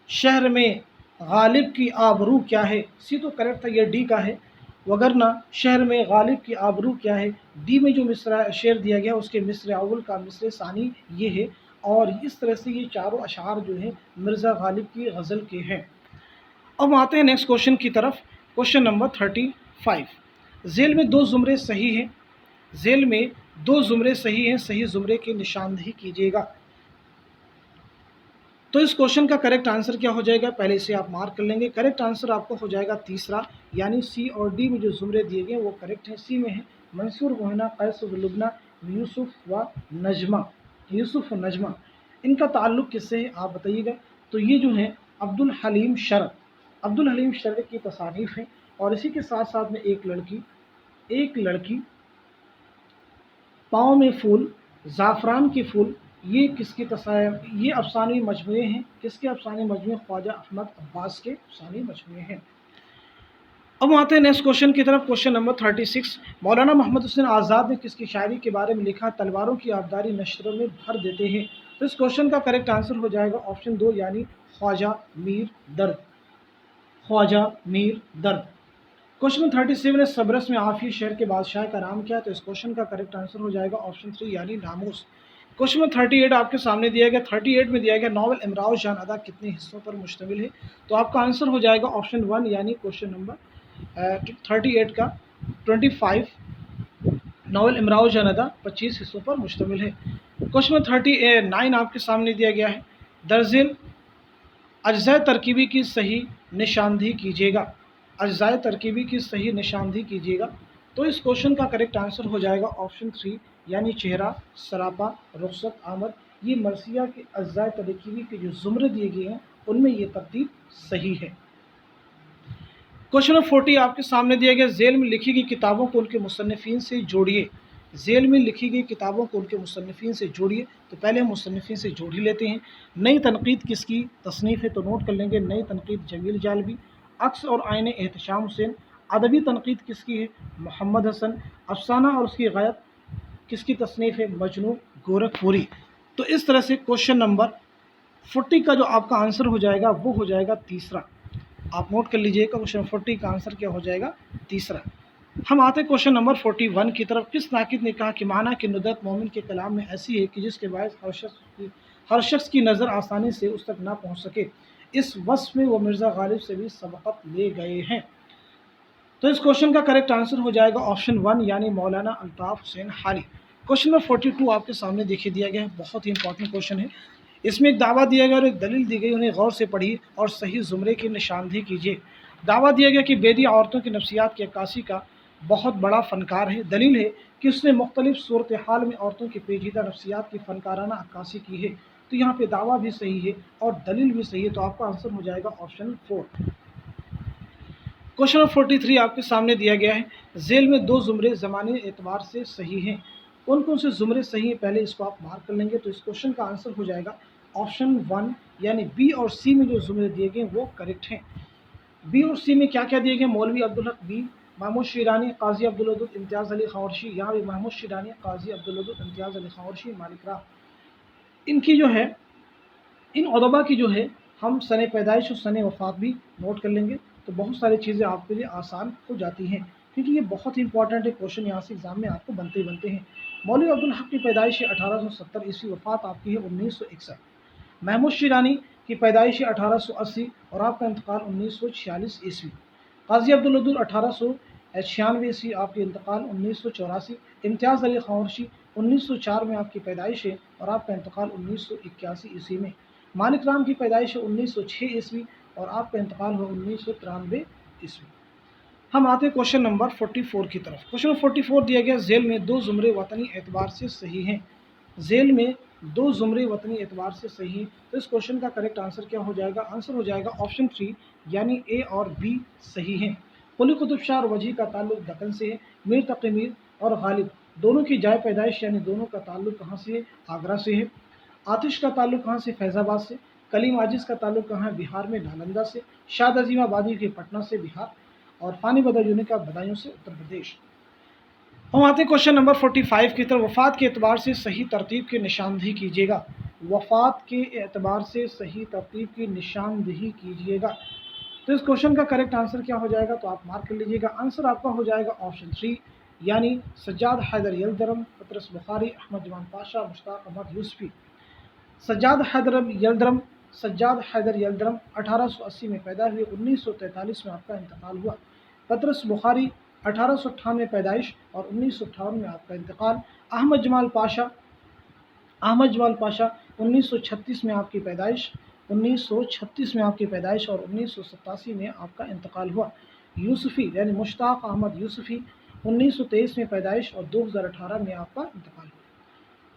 शहर में गालिब की आबरू क्या है। सी तो करेक्ट था, ये डी का है, वगरना शहर में गालिब की आबरू क्या है। डी में जो मिसरा शेर दिया गया उसके मिसरे अव्वल का मिसरे सानी ये है, और इस तरह से ये चारों अशार जो है मिर्ज़ा गालिब की गज़ल के हैं। अब आते हैं नेक्स्ट क्वेश्चन की तरफ। Question number 35। झेल में दो ज़ुमरे सही हैं, झेल में दो ज़ुमरे सही हैं, सही ज़ुमरे की निशानदही कीजिएगा। तो इस क्वेश्चन का करेक्ट आंसर क्या हो जाएगा, पहले इसे आप मार्क कर लेंगे। करेक्ट आंसर आपको हो जाएगा तीसरा, यानी सी और डी में जो ज़ुमरे दिए गए वो करेक्ट हैं। सी में है मंसूर मोहना कैस व लुबना यूसुफ व नजमा, यूसुफ व नजमा, इनका ताल्लुक़ किससे है आप बताइएगा। तो ये जो है अब्दुल हलीम शरद की तसानीफ़ है, और इसी के साथ साथ में एक लड़की पाँव में फूल, ज़ाफ़रान के फूल, ये किसकी ये अफ़सानी मजमूए हैं, किसके अफ़सानी मजमूए, ख्वाजा अहमद अब्बास के अफ़सानी मजमूए हैं। अब आते हैं नेक्स्ट क्वेश्चन की तरफ। Question number 36। मौलाना मोहम्मद हुसैन आज़ाद ने किसकी शायरी के बारे में लिखा, तलवारों की आबदारी नशरों में भर देते हैं। तो इस क्वेश्चन का करेक्ट आंसर हो जाएगा ऑप्शन 2, यानी ख्वाजा मीर दर्द। क्वेश्चन 37 है सबरस में आफिया शहर के बादशाह का नाम क्या है। तो इस क्वेश्चन का करेक्ट आंसर हो जाएगा ऑप्शन 3, यानी नामूस। क्वेश्चन 38 आपके सामने दिया गया, 38 में दिया गया नावल इमराव जान अदा कितने हिस्सों पर मुश्तमिल है। तो आपका आंसर हो जाएगा ऑप्शन 1, यानी क्वेश्चन नंबर 38 का 25, नावल इमराव जान अदा 25 हिस्सों पर मुश्तमिल है। क्वेश्चन 39 आपके सामने दिया गया है दर्जिल अज्ज़ाए तरकीबी की सही निशानदही कीजिएगा, अज्ज़ाए तरकीबी की सही निशानदही कीजिएगा। तो इस क्वेश्चन का करेक्ट आंसर हो जाएगा ऑप्शन 3, यानी चेहरा, सरापा, रुखसत, आमद। ये मरसिया के अज्ज़ाए तरकीबी के जो ज़ुमरे दिए गए हैं उनमें ये तरतीब सही है। क्वेश्चन नंबर 40 आपके सामने दिया गया झेल में लिखी गई किताबों को उनके मुसन्निफ़ीन से जोड़िए, झेल में लिखी गई किताबों को उनके मुसन्निफ़ीन से जोड़िए। तो पहले हम मुसन्निफ़ीन से जोड़ ही लेते हैं। नई तनक़ीद किसकी तसनीफ़ है, तो नोट कर लेंगे नई तनक़ीद जमील जालबी। अक्स और आईने एहतशाम हुसैन। अदबी तनक़ीद किसकी है, मोहम्मद हसन। अफसाना और उसकी ग़ायत किसकी तसनीफ़ है, मजनू गोरखपुरी। तो इस तरह से क्वेश्चन नंबर 40 का जो आपका आंसर हो जाएगा वो हो जाएगा तीसरा। आप नोट कर लीजिएगा, क्वेश्चन 40 का आंसर क्या हो जाएगा, तीसरा। हम आते हैं क्वेश्चन नंबर 41 की तरफ। किस नाकिद ने कहा कि माना कि नुदरत मोमिन के कलाम में ऐसी है कि जिसके बायस हर शख्स की नज़र आसानी से उस तक ना पहुँच सके, इस वस्फ में वो मिर्ज़ा गालिब से भी सबक़त ले गए हैं। तो इस क्वेश्चन का करेक्ट आंसर हो जाएगा ऑप्शन 1, यानी मौलाना अल्ताफ़ हुसैन हाली। क्वेश्चन नंबर 42 आपके सामने देखिए दिया गया है, बहुत ही इंपॉर्टेंट क्वेश्चन है। इसमें एक दावा दिया गया और एक दलील दी गई, उन्हें गौर से पढ़िए और सही ज़ुमरे की निशानदही कीजिए। दावा दिया गया कि बेदी औरतों की नफ्सियात की अक्कासी का बहुत बड़ा फ़नकार है। दलील है कि उसने मुख्तलिफ़ सूरत हाल में औरतों की पेचीदा नफ्सियात की फ़नकाराना अक्कासी की है। तो यहाँ पे दावा भी सही है और दलील भी सही है, तो आपका आंसर हो जाएगा ऑप्शन 4। क्वेश्चन नंबर 43 आपके सामने दिया गया है झेल में दो ज़ुमरे ज़माने एतबार से सही हैं। कौन कौन से ज़ुमरे सही हैं, पहले इसको आप मार्क कर लेंगे। तो इस क्वेश्चन का आंसर हो जाएगा ऑप्शन 1, यानी बी और सी में जो ज़ुमरे दिए गए वो करेक्ट हैं। बी और सी में क्या क्या दिए गए, मौलवी अब्दुल हक बी, महमूद शिरानी, काजी अब्दुल वदूद, इम्तियाज़ अली खावरशी। यहाँ भी महमूद शिरानी, काजी अब्दुल वदूद, इम्तियाज़ अली खावरशी, मालिक राह। इनकी जो है, इन उलमा की जो है हम सन पैदाइश और सन वफ़ात भी नोट कर लेंगे, तो बहुत सारी चीज़ें आपके लिए आसान हो जाती हैं, क्योंकि ये बहुत ही इंपॉर्टेंट है। क्वेश्चन यहाँ से एग्जाम में आपको बनते हैं। मौलवी अब्दुल हक की पैदाइश 1870 ईस्वी, वफ़ात आपकी है 1961। महमूद शिरानी की पैदाइश 1880 और आपका इंतकाल 1946 ईस्वी। काजी अब्दुल वदूद 1896 ईस्वी, आपकी इंतकाल 1984। इम्तियाज़ अली खावरशी 1904 में आपकी पैदाइश है और आपका इंतकाल 1981 ईस्वी में। मालिक राम की पैदाइश 1906 ईस्वी और आपका इंतकाल हुआ 1993 ईस्वी। हम आते हैं क्वेश्चन नंबर 44 की तरफ। क्वेश्चन 44 दिया गया झेल में दो ज़ुमरे वतनी एतबार से सही हैं। झेल में दो ज़ुमरे वतनी एतबार से सही हैं। तो इस क्वेश्चन का करेक्ट आंसर क्या हो जाएगा? आंसर हो जाएगा ऑप्शन 3 यानी ए और बी सही हैं। कुली कुतुब शाह और वजी का ताल्लुक दक्कन से है। मीर तक़ी मीर और गालिब दोनों की जाए पैदाइश यानी दोनों का ताल्लुक कहाँ से है? आगरा से है। आतिश का ताल्लुक कहाँ से? फैज़ाबाद से। कलीम आजिज़ का ताल्लुक कहाँ है? बिहार में, नालंदा से। शाद अजीम आबादी के पटना से, बिहार। और फ़ानी बदायूनी का बदायूं से, उत्तर प्रदेश। हम आते हैं क्वेश्चन नंबर 45 की तरफ। वफ़ात के एतबार से सही तरतीब की निशानदही कीजिएगा। वफ़ात के एतबार से सही तरतीब की निशानदही कीजिएगा। तो इस क्वेश्चन का करेक्ट आंसर क्या हो जाएगा? तो आप मार्क कर लीजिएगा। आंसर आपका हो जाएगा ऑप्शन 3 यानी सज्जाद हैदर यलदरम, पतरस बुखारी, अहमद जमान पाशा, मुश्ताक अहमद यूसुफी। सज्जाद हैदर यलदरम 1880 में पैदा हुए, 1943 में आपका इंतकाल हुआ। पतरस बुखारी 1898 पैदाइश और 1958 में आपका इंतकाल। अहमद जमाल पाशा 1936 में आपकी पैदाइश, 1936 में आपकी पैदाइश और 1987 में आपका इंतकाल हुआ। यूसुफी यानी मुश्ताक अहमद यूसुफी 1923 में पैदाइश और 2018 में आपका इंतकाल हुआ।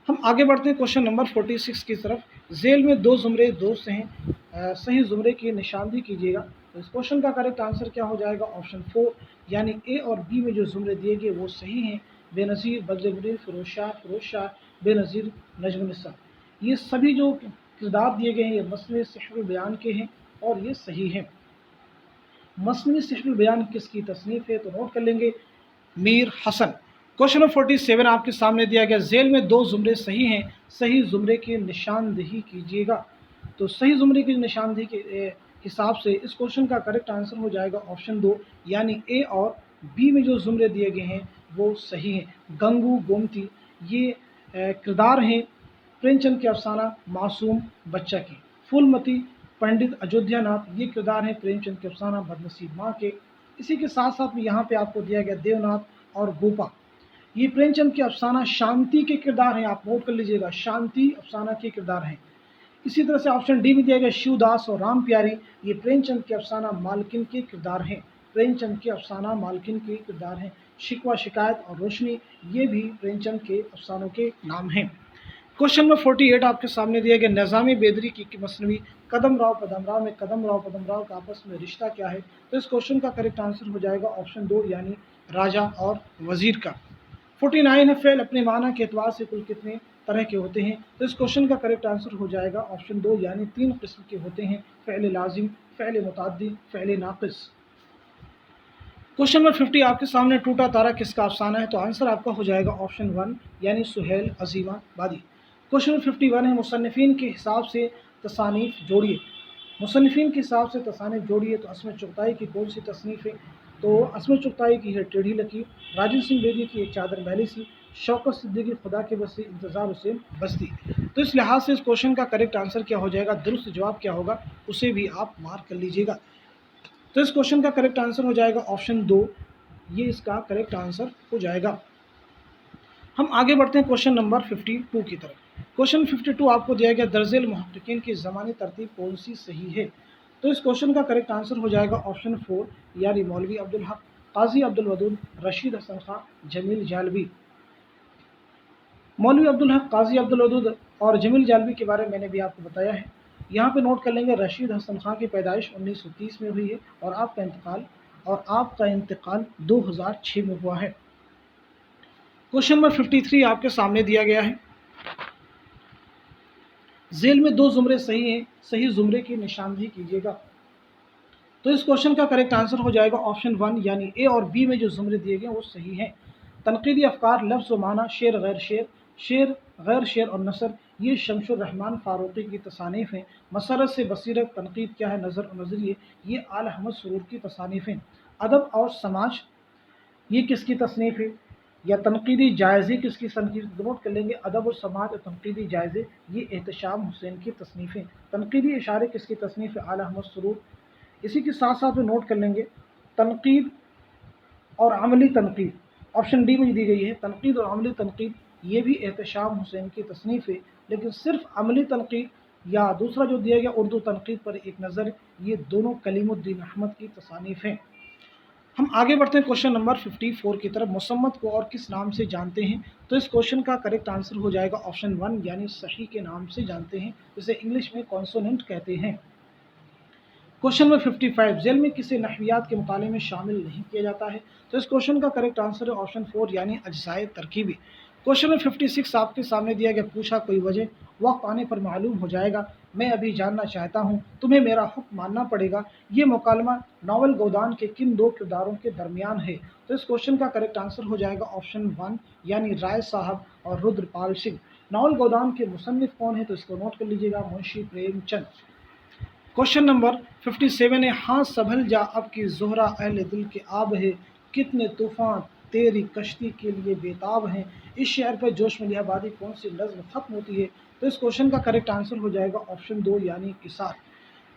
हम आगे बढ़ते हैं क्वेश्चन नंबर 46 की तरफ। झेल में दो ज़ुमरे दोस्त हैं, सही ज़ुमरे की निशानदही कीजिएगा। तो इस क्वेश्चन का करेक्ट आंसर क्या हो जाएगा? ऑप्शन 4 यानी ए और बी में जो ज़ुमरे दिए गए वो सही हैं। बेनज़ीर, बदलगुरीन, फिरोज शाह, बेनज़ीर, नजमुन्निसा। ये सभी जो किरदार दिए गए हैं ये मसनद सिहरुल बयान के हैं और ये सही हैं। मसनद सिहरुल बयान किसकी तसनीफ़ है? तो नोट कर लेंगे, मीर हसन। क्वेश्चन नंबर 47 आपके सामने दिया गया। झेल में दो ज़ुमरे सही हैं, सही ज़ुमरे की निशानदही कीजिएगा। तो सही ज़ुमरे की निशानदही के हिसाब से इस क्वेश्चन का करेक्ट आंसर हो जाएगा ऑप्शन 2 यानी ए और बी में जो ज़ुमरे दिए गए हैं वो सही हैं। गंगू, गोमती ये किरदार हैं प्रेमचंद के अफसाना मासूम बच्चा की। फूलमती, पंडित अयोध्यानाथ ये किरदार हैं प्रेमचंद के अफसाना बदनसीब माँ के। इसी के साथ साथ में यहाँ पे आपको दिया गया देवनाथ और गोपा, ये प्रेमचंद के अफसाना शांति के किरदार हैं। आप नोट कर लीजिएगा, शांति अफसाना के किरदार हैं। इसी तरह से ऑप्शन डी में दिया गया शिवदास और राम प्यारी, ये प्रेमचंद के अफसाना मालकिन के किरदार हैं। प्रेमचंद के अफसाना मालकिन के किरदार हैं। शिकवा, शिकायत और रोशनी ये भी प्रेमचंद के अफसानों के नाम हैं। क्वेश्चन नंबर 48 आपके सामने दिया गया। निज़ाम बेदरी की मसनवी कदम राव पदम राव में कदम राव का आपस में रिश्ता क्या है? तो इस क्वेश्चन का करेक्ट आंसर हो जाएगा ऑप्शन 2 यानी राजा और वजीर का। 49 है फ़ेल अपने माना के एतबार से कुल कितने तरह के होते हैं? तो इस क्वेश्चन का करेक्ट आंसर हो जाएगा ऑप्शन 2 यानी 3 किस्म के होते हैं। फ़ेल लाजिम, फ़ेल मुतअद्दी, फ़ेल नाक़िस। क्वेश्चन नंबर 50 आपके सामने। टूटा तारा किसका अफसाना है? तो आंसर आपका हो जाएगा ऑप्शन 1 यानी सुहेल अजीमा बादी। क्वेश्चन नंबर 51 है मुसन्निफ़ीन के हिसाब से तसानीफ़ जोड़िए। मुसन्निफ़ीन के हिसाब से तसानीफ़ जोड़िए। तो अस्मत चुग़ताई की कौन सी तसनीफ़ है? तो अस्मत चुग़ताई की है टेढ़ी लकीर, राजीव सिंह बेदी की एक चादर मैली सी, शौकत सिद्दीकी खुदा के बस्ती, इंतज़ार हुसैन बस्ती। तो इस लिहाज से इस क्वेश्चन का करेक्ट आंसर क्या हो जाएगा? दुरुस्त जवाब क्या होगा उसे भी आप मार्क कर लीजिएगा। तो इस क्वेश्चन का करेक्ट आंसर हो जाएगा ऑप्शन 2, ये इसका करेक्ट आंसर हो जाएगा। हम आगे बढ़ते हैं क्वेश्चन नंबर 52 की तरफ। क्वेश्चन 52 आपको दिया गया दर्जेल मुहक्किकीन की ज़मानी तरतीब कौन सी सही है? तो इस क्वेश्चन का करेक्ट आंसर हो जाएगा ऑप्शन 4 यानी मौलवी अब्दुल हक, काजी अब्दुल वदूद, रशीद हसन खां, जमील जालवी। मौलवी अब्दुल हक, काजी अब्दुल वदूद और जमील जालवी के बारे में मैंने भी आपको बताया है। यहाँ पे नोट कर लेंगे, रशीद हसन खां की पैदाइश 1930 में हुई है और आपका इंतकाल 2006 में हुआ है। क्वेश्चन नंबर 53 आपके सामने दिया गया है। झेल में दो जुमरे सही हैं, सही जुमरे की निशानदही कीजिएगा। तो इस क्वेश्चन का करेक्ट आंसर हो जाएगा ऑप्शन 1 यानी ए और बी में जो जुमरे दिए गए वो सही हैं। तनकीदी अफकार, लफ्ज़ व माना, शेर गैर शेर और नसर ये शमशुर रहमान फ़ारूक़ी की तसानीफ़ हैं। मसरत से बसीरत, तनकीद क्या है, नज़र और नज़रिए ये आल अहमद सुरूर की तसानीफ़ हैं। अदब और समाज ये किसकी तसनीफ़ है? या तनकीदी जायज़े किसकी तनकीद? नोट कर लेंगे, अदब और समाज और तनकीदी जायज़े ये एहतशाम हुसैन की तसनीफ़ें। तनकीदी इशारे किसकी तसनीफ़ है? आल अहमद सुरूर। इसी के साथ साथ में नोट कर लेंगे, तनकीद और अमली तनकीद ऑप्शन डी में दी गई है। तनकीद और अमली तनकीद ये भी एहतशाम हुसैन की तसनीफ़ है, लेकिन सिर्फ अमली तनकीद या दूसरा जो दिया गया उर्दू तनकीद पर एक नज़र, ये दोनों कलीमुद्दीन अहमद की तसानीफ़ हैं। हम आगे बढ़ते हैं क्वेश्चन नंबर 54 की तरफ। मुसम्मत को और किस नाम से जानते हैं? तो इस क्वेश्चन का करेक्ट आंसर हो जाएगा ऑप्शन 1 यानी सही के नाम से जानते हैं, जिसे इंग्लिश में कॉन्सोनेंट कहते हैं। क्वेश्चन नंबर 55, जेल में किसे नहवियात के मुताले में शामिल नहीं किया जाता है? तो इस क्वेश्चन का करेक्ट आंसर है ऑप्शन 4 यानी अज्जाए तरकीबी। क्वेश्चन नंबर 56 आपके सामने दिया गया, पूछा कोई वजह, वक्त आने पर मालूम हो जाएगा, मैं अभी जानना चाहता हूँ, तुम्हें मेरा हुक्म मानना पड़ेगा। ये मुकालमा नावल गोदान के किन दो किरदारों के दरमियान है? तो इस क्वेश्चन का करेक्ट आंसर हो जाएगा ऑप्शन 1 यानी राय साहब और रुद्रपाल सिंह। नावल गोदान के मुसन्निफ कौन है? तो इसको नोट कर लीजिएगा, मुंशी प्रेमचंद। क्वेश्चन नंबर 57 है, हाँ संभल जा अब की ज़ोहरा अहले दिल के आब है, कितने तूफ़ान तेरी कश्ती के लिए बेताब हैं, इस शेर पर जोश में लिहाबादी कौन सी नज़्म ख़त्म होती है? तो इस क्वेश्चन का करेक्ट आंसर हो जाएगा ऑप्शन 2 यानी किसार।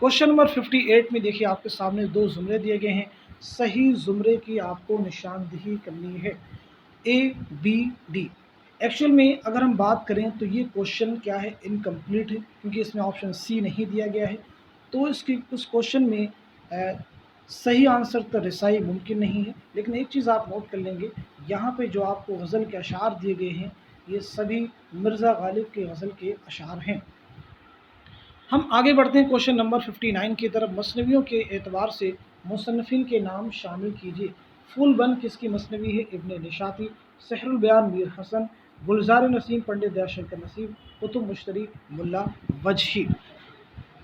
क्वेश्चन नंबर 58 में देखिए आपके सामने दो ज़ुमरे दिए गए हैं, सही ज़ुमरे की आपको निशानदेही करनी है, ए बी डी। एक्चुअल में अगर हम बात करें तो ये क्वेश्चन क्या है, इनकम्प्लीट है, क्योंकि इसमें ऑप्शन सी नहीं दिया गया है। तो इसकी उस क्वेश्चन में सही आंसर तो रसाई मुमकिन नहीं है। लेकिन एक चीज़ आप नोट कर लेंगे, यहाँ पे जो आपको गज़ल के अशार दिए गए हैं ये सभी मिर्ज़ा गालिब के गज़ल के अशार हैं। हम आगे बढ़ते हैं क्वेश्चन नंबर 59 की तरफ। मसनवियों के एतबार से मुसन्निफिन के नाम शामिल कीजिए। फूल बन किसकी मसनवी है? इब्न निशाती। सहरुल बयान मीर हसन। गुलजार नसीम पंडित दयाशंकर नसीब। कुतुब मुश्तरी मुल्ला वजही।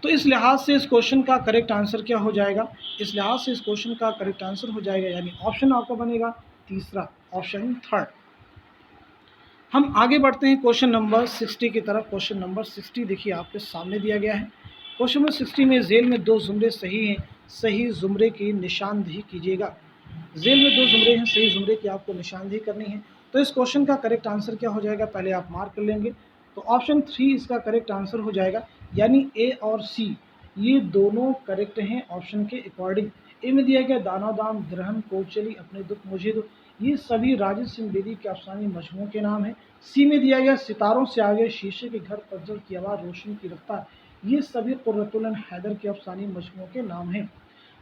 तो इस लिहाज से इस क्वेश्चन का करेक्ट आंसर क्या हो जाएगा? इस लिहाज से इस क्वेश्चन का करेक्ट आंसर हो जाएगा यानी ऑप्शन आपका बनेगा तीसरा, ऑप्शन थर्ड। हम आगे बढ़ते हैं क्वेश्चन नंबर 60 की तरफ। क्वेश्चन नंबर 60 देखिए आपके सामने दिया गया है। क्वेश्चन नंबर 60 में जेल में दो जुमरे सही हैं, सही जुमरे की निशानदेही कीजिएगा। जेल में दो जुमरे हैं, सही जुमरे की आपको निशानदेही करनी है। तो इस क्वेश्चन का करेक्ट आंसर क्या हो जाएगा, पहले आप मार्क कर लेंगे। तो ऑप्शन 3 इसका करेक्ट आंसर हो जाएगा, यानी ए और सी ये दोनों करेक्ट हैं ऑप्शन के अकॉर्डिंग। ए में दिया गया दाना दाम दिरहम कोचली अपने दुख मुझे दो, ये सभी राजेंद्र सिंह बेदी के अफसानी मजमू के नाम हैं। सी में दिया गया सितारों से आगे शीशे के घर पज्जल की आवाज़ रोशनी की रफ्तार, ये सभी कुर्रतुल हैदर के अफसानी मजमू के नाम हैं।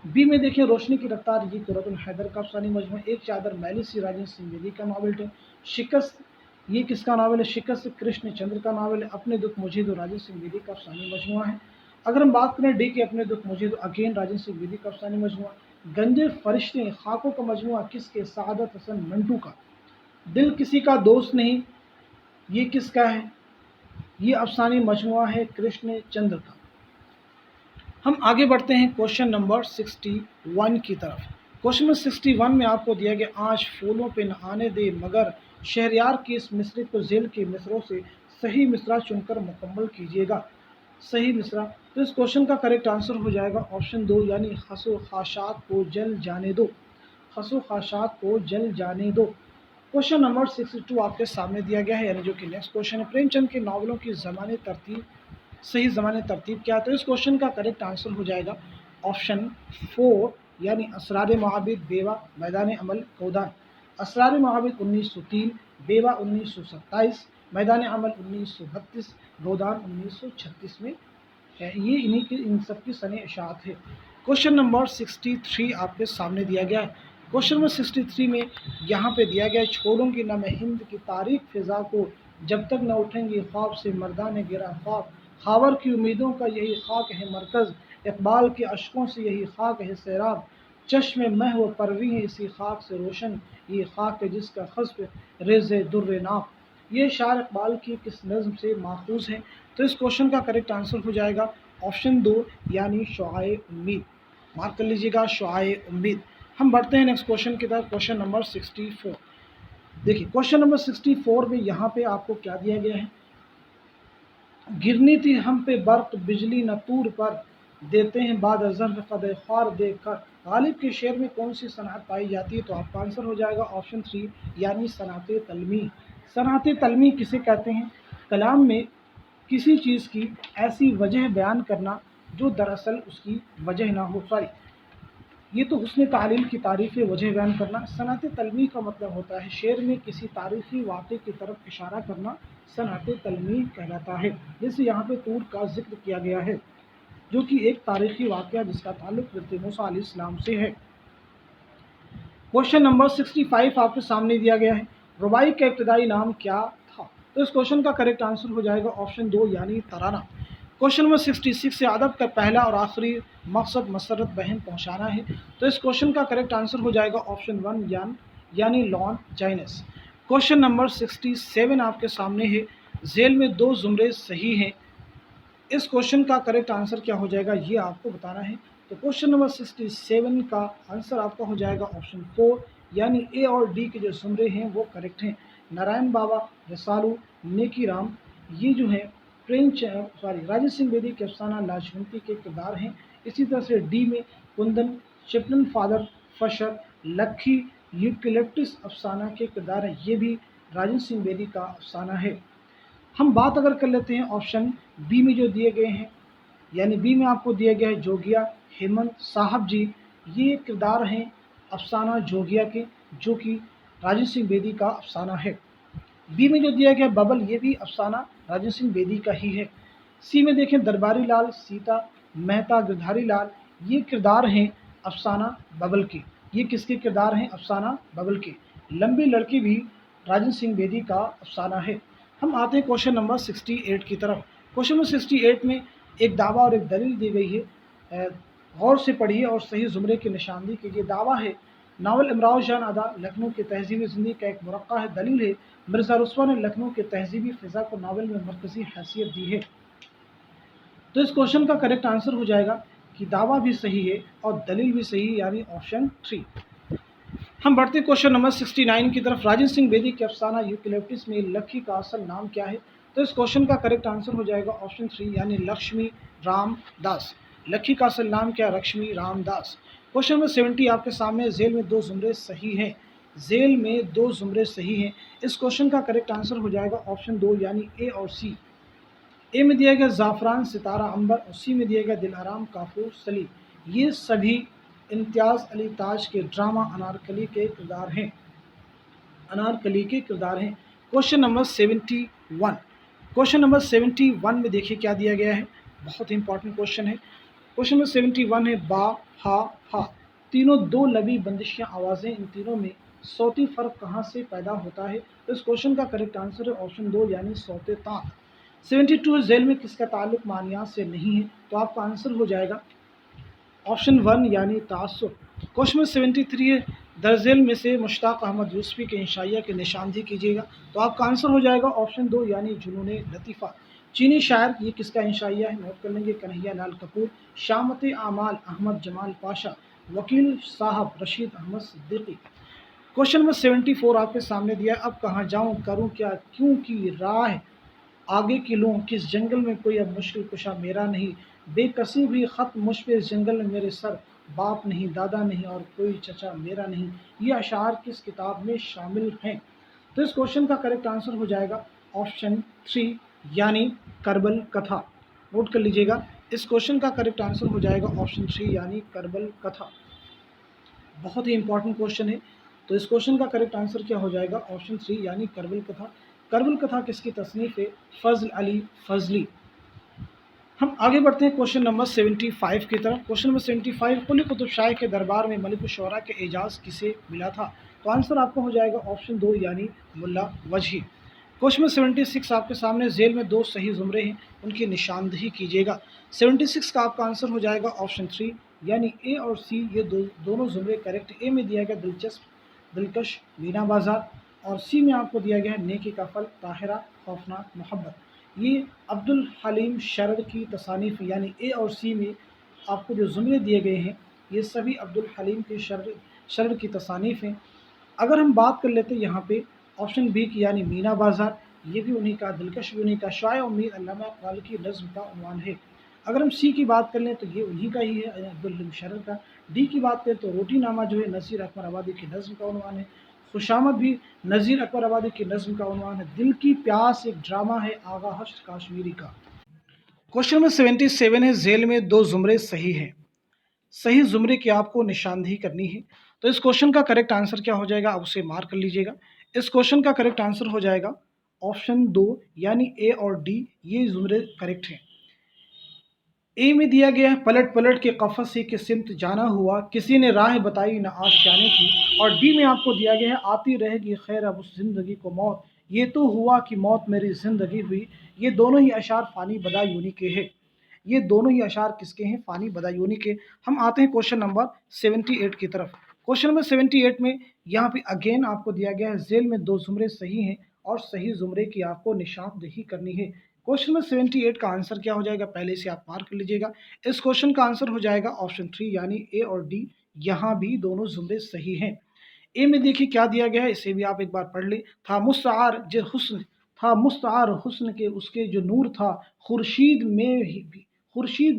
बी में देखिए रोशनी की रफ्तार, ये कुर्रतुल हैदर का अफसानी मजमू। एक चादर मैली सी राजेंद्र सिंह बेदी का नावल है। शिकस्त ये किसका नावल है? शिकस्त कृष्ण चंद्र का नावल है। अपने दुख मुझे दो राजेंद्र सिंह बेदी का अफसानी मजमुआ है। अगर हम बात करें डी के अपने दुख मुझे दो, अगेन राजेंद्र सिंह बेदी का अफसानी मजमुआ। गंजे फरिश्ते खाकों का मजमुआ किसके? सआदत हसन मंटू का। दिल किसी का दोस्त नहीं, ये किसका है? ये अफसानी मजमुआ है कृष्ण चंद्र का। हम आगे बढ़ते हैं क्वेश्चन नंबर 61 की तरफ। क्वेश्चन नंबर 61 में आपको दिया गया, आज फूलों पे न आने दे मगर शहरयार की इस मिसरे को जेल के मिसरों से सही मिसरा चुनकर मुकम्मल कीजिएगा। सही मिसरा, तो इस क्वेश्चन का करेक्ट आंसर हो जाएगा ऑप्शन 2 यानी खसो खाशात को जल जाने दो। खसो खाशात को जल जाने दो। क्वेश्चन नंबर 62 आपके सामने दिया गया है, यानी जो कि नेक्स्ट क्वेश्चन है, प्रेमचंद के नावलों की ज़माने तरतीब, सही ज़माने तरतीब क्या है? तो इस क्वेश्चन का करेक्ट आंसर हो जाएगा ऑप्शन 4 यानी असरार महाबिद, बेवा, मैदान अमल, गोदान। असरार महाबिद 1903, बेवा 1927, मैदान अमल 1932, गोदान 1936 में है। ये इन्हीं की इन सब की सने इशात है। क्वेश्चन नंबर 63 आपके सामने दिया गया है। क्वेश्चन नंबर 63 में यहाँ पे दिया गया, छोड़ूंगी न मैं हिंद की तारीख फिजा को जब तक न उठेंगे ख्वाब से मर्दान गिरा ख्वाब, खावर की उम्मीदों का यही खाक है मरकज़, इकबाल के अशकों से यही खाक है सैराब, चश्मे मह व परवी है इसी खाक से रोशन, ये खाक है जिसका खस्फ रेज़ दुर्र नाफ। ये शार इकबाल की किस नज़्म से माखूज है? तो इस क्वेश्चन का करेक्ट आंसर हो जाएगा ऑप्शन 2 यानी शुआए उम्मीद। मार्क कर लीजिएगा, शुआए उम्मीद। हम बढ़ते हैं नेक्स्ट क्वेश्चन की तरफ। क्वेश्चन नंबर 64 देखिए। क्वेश्चन नंबर 64 में यहाँ पे आपको क्या दिया गया है, गिरनी थी हम पे बर्क बिजली न तूर पर, देते हैं बाद अज़र कद ख्वार देख कर, गालिब के शेर में कौन सी सनअत पाई जाती है? तो आपका आंसर हो जाएगा ऑप्शन 3 यानी सनअत तलमी। सनअत तलमी किसे कहते हैं? कलाम में किसी चीज़ की ऐसी वजह बयान करना जो दरअसल उसकी वजह ना हो। सॉरी, ये तो हुस्न तालील की तारीफ़ वजह बयान करना। सनअत तलमी का मतलब होता है शेर में किसी तारीख़ी वाक़े की तरफ इशारा करना, सनअत तलमी कहलाता है। जैसे यहाँ पे तूर का जिक्र किया गया है, जो कि एक तारीख़ी वाक़या जिसका ताल्लुक़ हज़रत मूसा अलैहिस्सलाम से है। क्वेश्चन नंबर 65 आपके सामने दिया गया है, रुबाई का इब्तदाई नाम क्या था? तो इस क्वेश्चन का करेक्ट आंसर हो जाएगा ऑप्शन 2 यानी तराना। क्वेश्चन नंबर 66 है, अदब का पहला और आखिरी मकसद मसरत बहन पहुंचाना है। तो इस क्वेश्चन का करेक्ट आंसर हो जाएगा ऑप्शन 1 यानी लॉन जाइनस। क्वेश्चन नंबर 67 आपके सामने है, झेल में दो जुमरे सही हैं। इस क्वेश्चन का करेक्ट आंसर क्या हो जाएगा ये आपको बताना है। तो क्वेश्चन नंबर 67 का आंसर आपका हो जाएगा ऑप्शन 4 यानी ए और डी के जो जुमरे हैं वो करेक्ट हैं। नारायण बाबा, रसालू, नेकी राम, ये जो है राजेश सिंह बेदी के अफसाना लाजवंती के किरदार हैं। इसी तरह से डी में कुंदन, चिपटन फादर, फशर, लक्खी, यूकेलिप्टिस अफसाना के किरदार हैं। ये भी राजेश सिंह बेदी का अफसाना है। हम बात अगर कर लेते हैं ऑप्शन बी में जो दिए गए हैं, यानी बी में आपको दिया गया है जोगिया, हेमंत साहब जी, ये किरदार हैं अफसाना जोगिया के, जो कि राजेश सिंह बेदी का अफसाना है। बी में जो दिया गया है बबल, ये भी अफसाना राजेश सिंह बेदी का ही है। सी में देखें दरबारी लाल, सीता, मेहता, गिरधारी लाल, ये किरदार हैं अफसाना बबल के। ये किसके किरदार हैं? अफसाना बबल के। लंबी लड़की भी राजेश सिंह बेदी का अफसाना है। हम आते हैं क्वेश्चन नंबर 68 की तरफ। क्वेश्चन नंबर 68 में एक दावा और एक दलील दी गई है, गौर से पढ़िए और सही जुमरे की निशानदेही कीजिए। दावा है नावल इमराव जान अदा लखनऊ के तहजीबी ज़िंदगी का एक मुरक्का है। दलील है मिर्ज़ा रुस्वा ने लखनऊ के तहजीबी फ़िज़ा को नावल में मरकज़ी हैसियत दी है। तो इस क्वेश्चन का करेक्ट आंसर हो जाएगा कि दावा भी सही है और दलील भी सही है, यानी ऑप्शन 3। हम बढ़ते हैं क्वेश्चन नंबर 69 की तरफ। राजेश सिंह बेदी के अफसाना यूकेलिप्टिस में लक्खी का असल नाम क्या है? तो इस क्वेश्चन का करेक्ट आंसर हो जाएगा ऑप्शन 3 यानी लक्ष्मी राम दास। लक्खी का असल नाम क्या है? लक्ष्मी राम दास। क्वेश्चन नंबर 70 आपके सामने, झेल में दो जुमरे सही हैं। झेल में दो जुमरे सही हैं। इस क्वेश्चन का करेक्ट आंसर हो जाएगा ऑप्शन 2 यानी ए और सी। ए में दिया गया ज़ाफ़रान, सितारा, अंबर, और सी में दिया गया दिलआराम, काफूर, सली। ये सभी इम्तियाज़ अली ताज के ड्रामा अनारकली के किरदार हैं। अनारकली के किरदार हैं। Question number 71। क्वेश्चन नंबर 71 में देखिए क्या दिया गया है, बहुत ही इंपॉर्टेंट क्वेश्चन है। क्वेश्चन नंबर 71 है बा, हा, हा, तीनों दो लबी बंदिशियाँ आवाज़ें, इन तीनों में सौती फ़र्क कहाँ से पैदा होता है? तो इस क्वेश्चन का करेक्ट आंसर है ऑप्शन 2 यानी सौते ताक। 72 झेल में किसका ताल्लुक मानियात से नहीं है? तो आपका आंसर हो जाएगा ऑप्शन 1 यानी तासुब। क्वेश्चन नंबर 73 है दरझेल में से मुश्ताक अहमद यूसुफी के इंशाइया की निशानदेही कीजिएगा। तो आपका आंसर हो जाएगा ऑप्शन 2 यानी जुनून लतीफ़ा। चीनी शायर, ये किसका इंशाइया है? नोट कर लेंगे, कन्हैया लाल कपूर। शामत आमाल अहमद जमाल पाशा। वकील साहब रशीद अहमद सिद्दीकी। क्वेश्चन नंबर 74 आपके सामने दिया है, अब कहाँ जाऊँ, करूँ क्या, क्यों की राह आगे की लूँ, किस जंगल में कोई अब मुश्किल कुशा मेरा नहीं, बेकसी भी ख़त मुझ पे इस जंगल में मेरे सर, बाप नहीं, दादा नहीं और कोई चचा मेरा नहीं। ये अशार किस किताब में शामिल हैं? तो इस क्वेश्चन का करेक्ट आंसर हो जाएगा ऑप्शन 3 यानी करबल कथा। नोट कर लीजिएगा, इस क्वेश्चन का करेक्ट आंसर हो जाएगा ऑप्शन 3 यानी करबल कथा। बहुत ही इंपॉर्टेंट क्वेश्चन है। तो इस क्वेश्चन का करेक्ट आंसर क्या हो जाएगा? ऑप्शन 3 यानी करबल कथा। करबल कथा किसकी तसनीफ़ है? फजल अली फजली। हम आगे बढ़ते हैं क्वेश्चन नंबर 75 की तरफ। क्वेश्चन नंबर 75, कुली कुतुब शाह के दरबार में मलिक शुरा के एजाज़ किसे मिला था? तो आंसर आपका हो जाएगा ऑप्शन 2 यानी मुल्ला वजही। क्वेश्चन नंबर 76 आपके सामने, झेल में दो सही जुमरे हैं, उनकी निशानदेही कीजिएगा। 76 का आपका आंसर हो जाएगा ऑप्शन 3 यानी ए और सी, ये दोनों जुमरे करेक्ट। ए में दिया गया दिलचस्प, दिलकश, मीना बाजार, और सी में आपको दिया गया है नेकी का फल, ताहिरा, खौफनाक मोहब्बत। ये अब्दुल हलीम शरर की तसानीफ़, यानी ए और सी में आपको जो जुमरे दिए गए हैं ये सभी अब्दुल हलीम के शरर की तसानीफ़ हैं। अगर हम बात कर लेते हैं यहाँ पे ऑप्शन बी की यानी मीना बाजार, ये भी उन्हीं का, दिलकश भी उन्हीं का, शाय उम्मीद अल्लामा इक़बाल की नज़्म का उन्वान है। अगर हम सी की बात कर लें तो ये उन्हीं का ही है, अब्दुल हलीम शरर का। डी की बात करें तो रोटी नामा जो है नज़ीर अकबर आबादी की नज़्म का उन्वान है। खुशामद भी नज़ीर अकबर आबादी की नज़्म का उन्वान है। दिल की प्यास एक ड्रामा है आगा हश्र काश्मीरी का। क्वेश्चन नंबर 77 है, झेल में दो जुमरे सही हैं। सही जुमरे की आपको निशानदेही करनी है। तो इस क्वेश्चन का करेक्ट आंसर क्या हो जाएगा, आप उसे मार्क कर लीजिएगा। इस क्वेश्चन का करेक्ट आंसर हो जाएगा ऑप्शन 2 यानी ए और डी, ये जुमरे करेक्ट हैं। ए में दिया गया है पलट पलट के कफस से कि सिमत जाना हुआ, किसी ने राह बताई न आशियाने की। और डी में आपको दिया गया है आती रहेगी खैर अब उस ज़िंदगी को मौत, ये तो हुआ कि मौत मेरी ज़िंदगी हुई। ये दोनों ही अशार फ़ानी बदायूनी के हैं। ये दोनों ही अशार किसके हैं? फ़ानी बदायूनी के। हम आते हैं क्वेश्चन नंबर 78 की तरफ। क्वेश्चन नंबर 78 में यहाँ पे अगेन आपको दिया गया है जेल में दो जुमरे सही हैं और सही जुमरे की आपको निशानदेही करनी है। क्वेश्चन नंबर 78 का आंसर क्या हो जाएगा? पहले से आप मार्क कर लीजिएगा। इस क्वेश्चन का आंसर हो जाएगा ऑप्शन 3 यानी ए और डी। यहाँ भी दोनों जुमरे सही हैं। ए में देखिए क्या दिया गया है, इसे भी आप एक बार पढ़ लें। था मुस्तार जो हुस्न, था मुस्तार हुस्न के उसके जो नूर था, खुर्शीद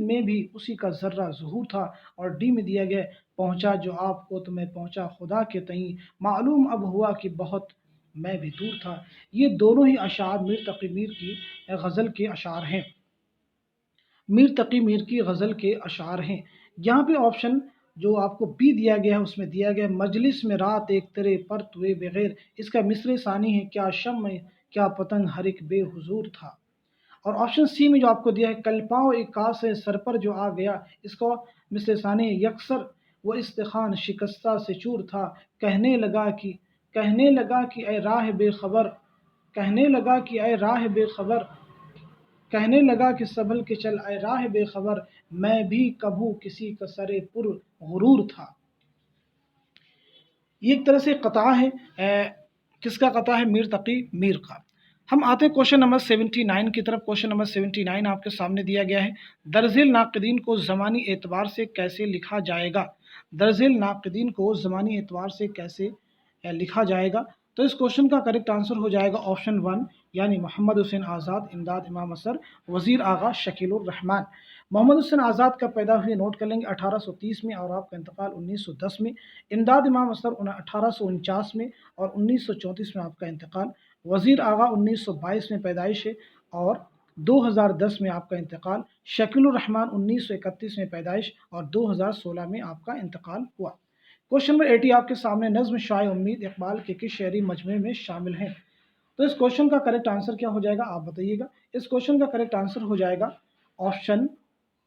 में भी उसी का जर्रा ज़हूर था। और डी में दिया गया पहुंचा जो आपको तो मैं पहुंचा खुदा के तईं, मालूम अब हुआ कि बहुत मैं भी दूर था। ये दोनों ही अशार मीर तक़ी मीर की गज़ल के अशार हैं। मीर तक़ी मीर की गज़ल के अशार हैं। यहाँ पे ऑप्शन जो आपको बी दिया गया है उसमें दिया गया है मजलिस में रात एक तेरे पर तुए बगैर, इसका मिसरे सानी है क्या शम क्या पतंग हर एक बेहुजूर था। और ऑप्शन सी में जो आपको दिया है कल पाँव एक कास है सर पर जो आ गया, इसको मिसरे सानी है यकसर वो इस्तेखान शिकस्ता से चूर था। कहने लगा कि कहने लगा कि ए राह बेखबर, कहने लगा कि ए राह बेखबर, कहने लगा कि संभल के चल ए राह बेखबर, मैं भी कभू किसी का सरे पुर गुरूर था। ये एक तरह से कता है। किसका कता है? मीर तकी मीर का। हम आते हैं क्वेश्चन नंबर 79 की तरफ। क्वेश्चन नंबर 79 आपके सामने दिया गया है दर्जिल नाक़दीन को ज़मानी एतबार से कैसे लिखा जाएगा? दर्जिल नाक़दीन को ज़मानी एतबार से कैसे लिखा जाएगा? तो इस क्वेश्चन का करेक्ट आंसर हो जाएगा ऑप्शन 1 यानी मोहम्मद हुसैन आज़ाद, इमदाद इमाम असर, वज़ीर आगा शकीलुर रहमान। मोहम्मद हुसैन आज़ाद का पैदा हुए नोट कर लेंगे 1830 में और आपका इंतकाल 1910 में। इमदाद इमाम असर 1849 में और 1934 में आपका इंतकाल। वज़ीर आगा 1922 में पैदाइश है और 2010 में आपका इंतकाल। शकीलुर रहमान 1931 में पैदाइश और 2016 में आपका इंतकाल हुआ। क्वेश्चन नंबर 80 आपके सामने नज़्म शाए उम्मीद इकबाल के किस शहरी मजमूए में शामिल हैं? तो इस क्वेश्चन का करेक्ट आंसर क्या हो जाएगा आप बताइएगा। इस क्वेश्चन का करेक्ट आंसर हो जाएगा ऑप्शन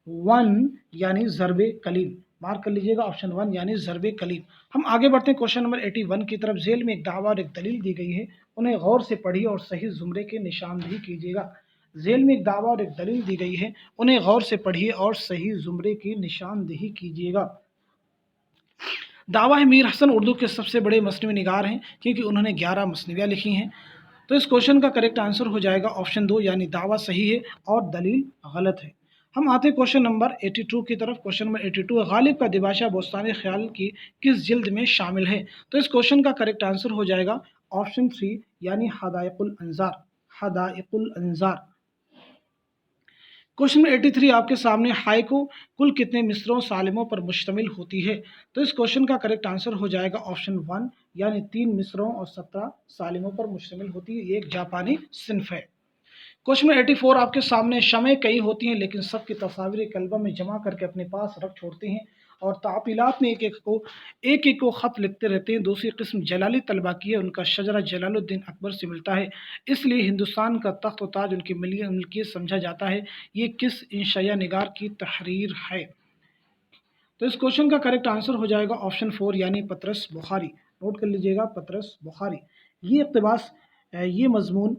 1 यानी ज़रबे कलीम। मार्क कर लीजिएगा ऑप्शन 1 यानी ज़रबे कलीम। हम आगे बढ़ते हैं क्वेश्चन नंबर 81 की तरफ। जेल में एक दावा और एक दलील दी गई है, उन्हें गौर से पढ़िए और सही जुमरे की निशानदेही कीजिएगा। जेल में एक दावा और एक दलील दी गई है, उन्हें गौर से पढ़िए और सही जुमरे की निशानदेही कीजिएगा। दावा है मीर हसन उर्दू के सबसे बड़े मसनवी निगार हैं क्योंकि उन्होंने 11 मसनवियाँ लिखी हैं। तो इस क्वेश्चन का करेक्ट आंसर हो जाएगा ऑप्शन 2 यानी दावा सही है और दलील गलत है। हम आते हैं क्वेश्चन नंबर 82 की तरफ। क्वेश्चन नंबर 82 गालिब का दिबाशा बोस्तान ख्याल की किस जिल्द में शामिल है? तो इस क्वेश्चन का करेक्ट आंसर हो जाएगा ऑप्शन 3 यानी हदाइकुल अंजार, हदाइकुल अंजार। क्वेश्चन नंबर 83 आपके सामने हाइकू कुल कितने मिसरों सालिमों पर मुश्तमिल होती है? तो इस क्वेश्चन का करेक्ट आंसर हो जाएगा ऑप्शन 1 यानी 3 मिसरों और 17 सालिमों पर मुश्तमिल होती है। ये एक जापानी सिंफ है। क्वेश्चन नंबर 84 आपके सामने शमें कई होती हैं लेकिन सबकी तस्वीर एक एल्बम में जमा करके अपने पास रख छोड़ते हैं और तातीलात में एक एक को ख़त लिखते रहते हैं। दूसरी किस्म जलाली तलबा की है, उनका शजरा जलालुद्दीन अकबर से मिलता है, इसलिए हिंदुस्तान का तख्त व ताज उनकी मिल्कियत समझा जाता है। ये किस इंशाया निगार की तहरीर है? तो इस क्वेश्चन का करेक्ट आंसर हो जाएगा ऑप्शन 4 यानी पतरस बुखारी। नोट कर लीजिएगा पतरस बुखारी। ये इक़्तिबास ये मजमून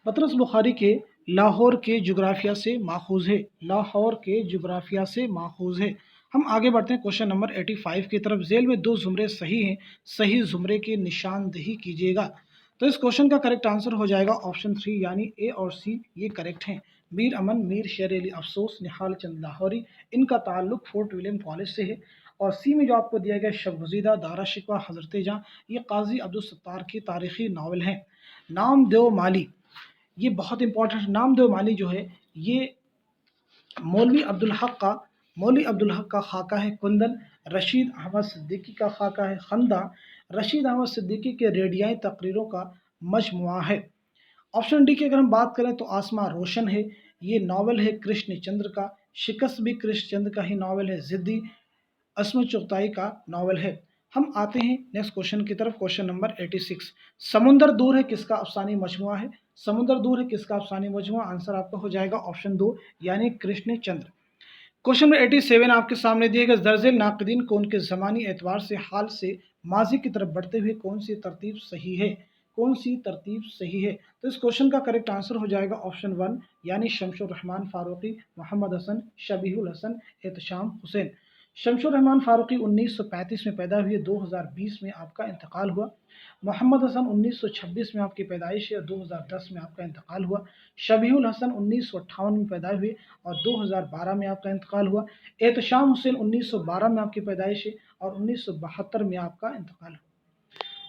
पतरस बुखारी के लाहौर के जोग्राफिया से माखूज़ है, लाहौर के जोग्राफिया से माखूज़ है। हम आगे बढ़ते हैं क्वेश्चन नंबर 85 की तरफ। जेल में दो जुमरे सही हैं, सही जुमरे की निशानदेही कीजिएगा। तो इस क्वेश्चन का करेक्ट आंसर हो जाएगा ऑप्शन 3 यानी ए और सी ये करेक्ट हैं। मीर अमन, मीर शेर अली अफसोस, निहाल चंद लाहौरी, इनका ताल्लुक फोर्ट विलियम कॉलेज से है। और सी में जो आपको दिया गया शब वजीदा, दारा शिकवा, हजरत जहाँ, ये काजी अब्दुल सत्तार की तारीखी नावल हैं। नाम देव माली, ये बहुत इंपॉर्टेंट। नामदेव माली जो है ये मौलवी अब्दुल हक का खाका है। कुंदन रशीद अहमद सिद्दीकी का खाका है। खंदा रशीद अहमद सिद्दीकी के रेडियाई तकरीरों का मजमुआ है। ऑप्शन डी की अगर हम बात करें तो आसमां रोशन है, ये नावल है कृष्ण चंद्र का। शिकस्त भी कृष्ण चंद्र का ही नावल है। ज़िद्दी असमत चुगताई का नावल है। हम आते हैं नेक्स्ट क्वेश्चन की तरफ। क्वेश्चन नंबर 86, समुंदर दूर है किसका अफसानी मजमुआ है? समुंदर दूर है किसका अफसानी मजमुआ? आंसर आपका हो जाएगा ऑप्शन 2 यानी कृष्ण चंद्र। क्वेश्चन नंबर 87 आपके सामने दिए गए दर्जे नाकदीन को उनके ज़मानी एतबार से हाल से माजी की तरफ बढ़ते हुए कौन सी तरतीब सही है? कौन सी तरतीब सही है? तो इस क्वेश्चन का करेक्ट आंसर हो जाएगा ऑप्शन 1 यानी शमशुर रहमान फारूकी, मोहम्मद हसन, शबीहुल हसन, एहतशाम हुसैन। शमशुर रहमान फारूकी 1935 में पैदा हुए, 2020 में आपका इंतकाल हुआ। मोहम्मद हसन 1926 में आपकी पैदाइश है और 2010 में आपका इंतकाल हुआ। शबीहुल हसन 1958 में पैदा हुए और 2012 में आपका इंतकाल हुआ। एहतशाम हुसैन 1912 में आपकी पैदाइश है और 1972 में आपका इंतकाल हुआ।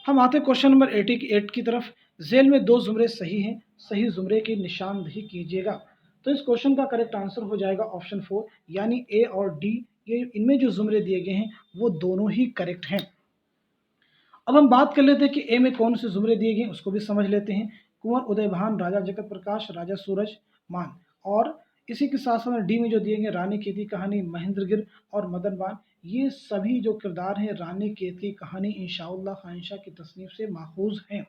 हम आते हैं क्वेश्चन नंबर 88 की तरफ। जेल में दो जुमरे सही हैं, सही जुमरे की निशानदही कीजिएगा। तो इस क्वेश्चन का करेक्ट आंसर हो जाएगा ऑप्शन 4 यानी ए और डी। ये इनमें जो जुमरे दिए गए हैं वो दोनों ही करेक्ट हैं। अब हम बात कर लेते हैं कि ए में कौन से जुमरे दिए गए हैं, उसको भी समझ लेते हैं। कुंवर उदयभान, राजा जगत प्रकाश, राजा सूरज मान। और इसी के साथ साथ डी में जो दिए गए रानी केत की कहानी, महेंद्रगिर और मदनबान, ये सभी जो किरदार हैं रानी केत की कहानी इंशाअल्लाह खानिशा की तसनीफ से माखूज हैं।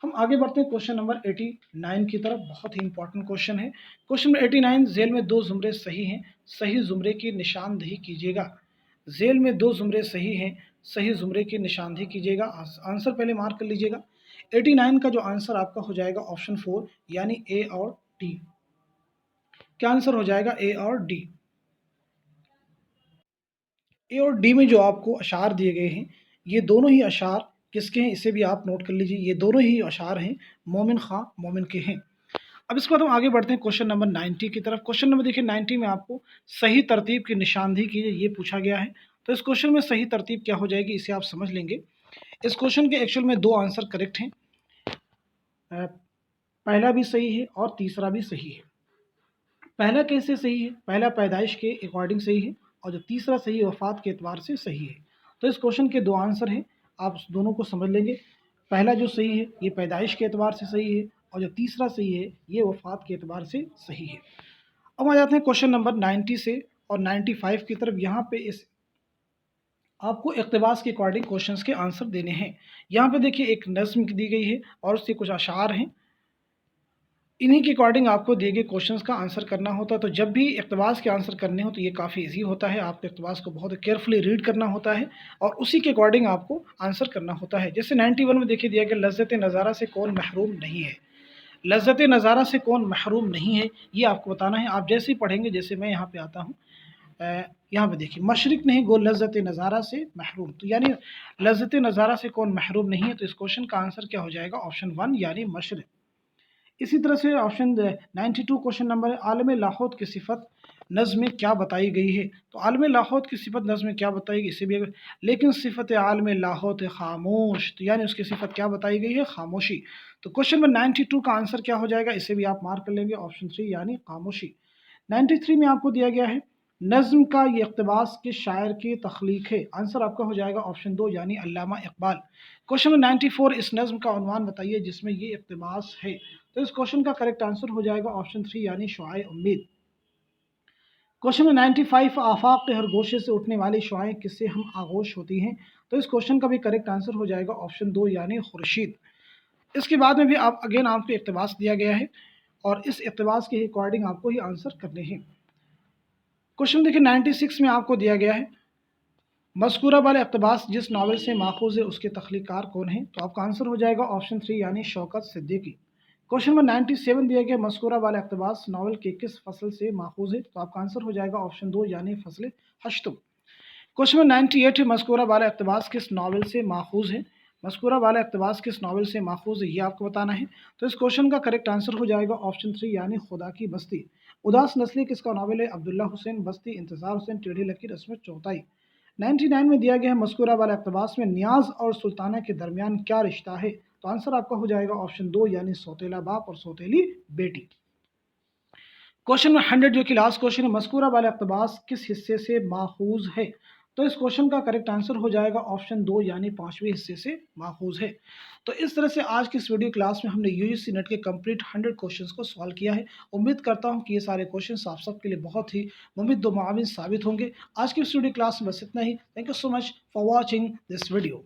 हम आगे बढ़ते हैं क्वेश्चन नंबर 89 की तरफ। बहुत ही इंपॉर्टेंट क्वेश्चन है। क्वेश्चन नंबर 89, जेल में दो जुमरे सही हैं, सही जुमरे की निशानदही कीजिएगा। जेल में दो जुमरे सही हैं, सही जुमरे की निशानदही कीजिएगा। आंसर पहले मार्क कर लीजिएगा। 89 का जो आंसर आपका हो जाएगा ऑप्शन 4 यानी ए और डी। क्या आंसर हो जाएगा? ए और डी। ए और डी में जो आपको अशार दिए गए हैं ये दोनों ही अशार किसके हैं, इसे भी आप नोट कर लीजिए। ये दोनों ही अशार हैं मोमिन खां मोमिन के हैं। अब इसके बाद हम आगे बढ़ते हैं क्वेश्चन नंबर 90 की तरफ। क्वेश्चन नंबर देखिए 90 में आपको सही तरतीब की निशानदही कीजिए, ये पूछा गया है। तो इस क्वेश्चन में सही तरतीब क्या हो जाएगी इसे आप समझ लेंगे। इस क्वेश्चन के एक्चुअल में दो आंसर करेक्ट हैं, पहला भी सही है और तीसरा भी सही है। पहला कैसे सही है? पहला पैदाइश के अकॉर्डिंग सही है और जो तीसरा सही है वफात के एतबार से सही है। तो इस क्वेश्चन के दो आंसर हैं, आप दोनों को समझ लेंगे। पहला जो सही है ये पैदाइश के एतबार से सही है और जो तीसरा सही है ये वफात के एतबार से सही है। अब आ जाते हैं क्वेश्चन नंबर 90 से और 95 की तरफ। यहाँ पे इस आपको इक़्तिबास के अकॉर्डिंग क्वेश्चंस के आंसर देने हैं। यहाँ पे देखिए एक नज़्म दी गई है और उससे कुछ अशार हैं, इन्हीं के अकॉर्डिंग आपको दिए गए क्वेश्चंस का आंसर करना होता है। तो जब भी इक़्तिबास के आंसर करने हो तो ये काफ़ी इजी होता है, आपको इक़्तिबास को बहुत केयरफुली रीड करना होता है और उसी के अकॉर्डिंग आपको आंसर करना होता है। जैसे 91 में देखिए दिया गया लज़्ज़त नज़ारा से कौन महरूम नहीं है। लज़्ज़त नज़ारा से कौन महरूम नहीं है ये आपको बताना है। आप जैसे ही पढ़ेंगे, जैसे मैं यहाँ पे आता हूँ, यहाँ पे देखिए मशरिक नहीं गो लज़्ज़त नज़ारा से महरूम, तो यानी लज़्ज़त नज़ारा से कौन महरूम नहीं है। तो इस क्वेश्चन का आंसर क्या हो जाएगा? ऑप्शन 1 यानी मशरिक। इसी तरह से ऑप्शन 92 क्वेश्चन नंबर है, आलम लाहौत की सिफत नज़्म में क्या बताई गई है। तो आलम लाहौत की सिफत नज़्म में क्या बताई गई, इसे भी लेकिन सिफत आलम लाहौत खामोश, तो यानी उसकी सिफत क्या बताई गई है? खामोशी। तो क्वेश्चन नंबर 92 का आंसर क्या हो जाएगा, इसे भी आप मार्क कर लेंगे, ऑप्शन 3 यानी खामोशी। 93 में आपको दिया गया है नज़्म का ये इक़्तिबास के शायर की तख्लीक है। आंसर आपका हो जाएगा ऑप्शन 2 यानी अल्लामा इकबाल। क्वेश्चन नंबर 94, इस नज़्म का उन्वान बताइए जिसमें ये इक़्तिबास है। तो इस क्वेश्चन का करेक्ट आंसर हो जाएगा ऑप्शन 3 यानी शुआए उम्मीद। क्वेश्चन नंबर 95, आफाक के हर गोशे से उठने वाली शुआएं किससे हम आगोश होती हैं। तो इस क्वेश्चन का भी करेक्ट आंसर हो जाएगा ऑप्शन 2 यानी खुर्शीद। इसके बाद में भी आप अगेन आपको इक़्तिबास दिया गया है और इस इक़्तिबास के अकॉर्डिंग आपको ही आंसर करने हैं। क्वेश्चन देखिए 96 में आपको दिया गया है मज़कूरा वाला इक़्तिबास जिस नावल से माखूज़ है उसके तख्लीकार कौन है। तो आपका आंसर हो जाएगा ऑप्शन 3 यानी शौकत सिद्दीकी। क्वेश्चन नंबर 97 दिया गया मज़कूरा वाला इक़्तिबास नावल के किस फसल से माखूज़ है। तो आपका आंसर हो जाएगा ऑप्शन 2 यानी फसल हश्तुम। क्वेश्चन नंबर 98 है मज़कूरा वाला इक़्तिबास किस नावल से माखूज़ है। मज़कूरा वाला इक़्तिबास किस नावल से माखूज़ है ये आपको बताना है। तो इस क्वेश्चन का करेक्ट आंसर हो जाएगा ऑप्शन 3 यानी खुदा की बस्ती। उदास नस्ली किसका नावल है। अब्दुल्ला हुसैन बस्ती, इंतज़ार हुसैन, टेढ़ी लकीर, इसमें चौथाई। 99 में दिया गया है मज़कूरा वाला इक़्तिबास में नियाज़ और सुल्ताना के दरमियान क्या रिश्ता है। तो आंसर आपका हो जाएगा ऑप्शन 2 यानी सौतेला बाप और सौतेली बेटी। क्वेश्चन नंबर 100 जो कि लास्ट क्वेश्चन है, मज़कूरा वाला इक़्तिबास किस हिस्से से माखूज़ है। تو اس क्वेश्चन का करेक्ट आंसर हो जाएगा ऑप्शन 2 यानी पांचवें हिस्से से माखूज है। तो इस तरह से आज की इस वीडियो क्लास में हमने यूजीसी नेट के कंप्लीट 100 क्वेश्चंस को सॉल्व किया है। उम्मीद करता हूं कि ये सारे क्वेश्चंस आप सबके लिए बहुत ही मुफीद व मुआविन साबित होंगे। आज की इस वीडियो क्लास में बस इतना ही। Thank you so much for watching this video.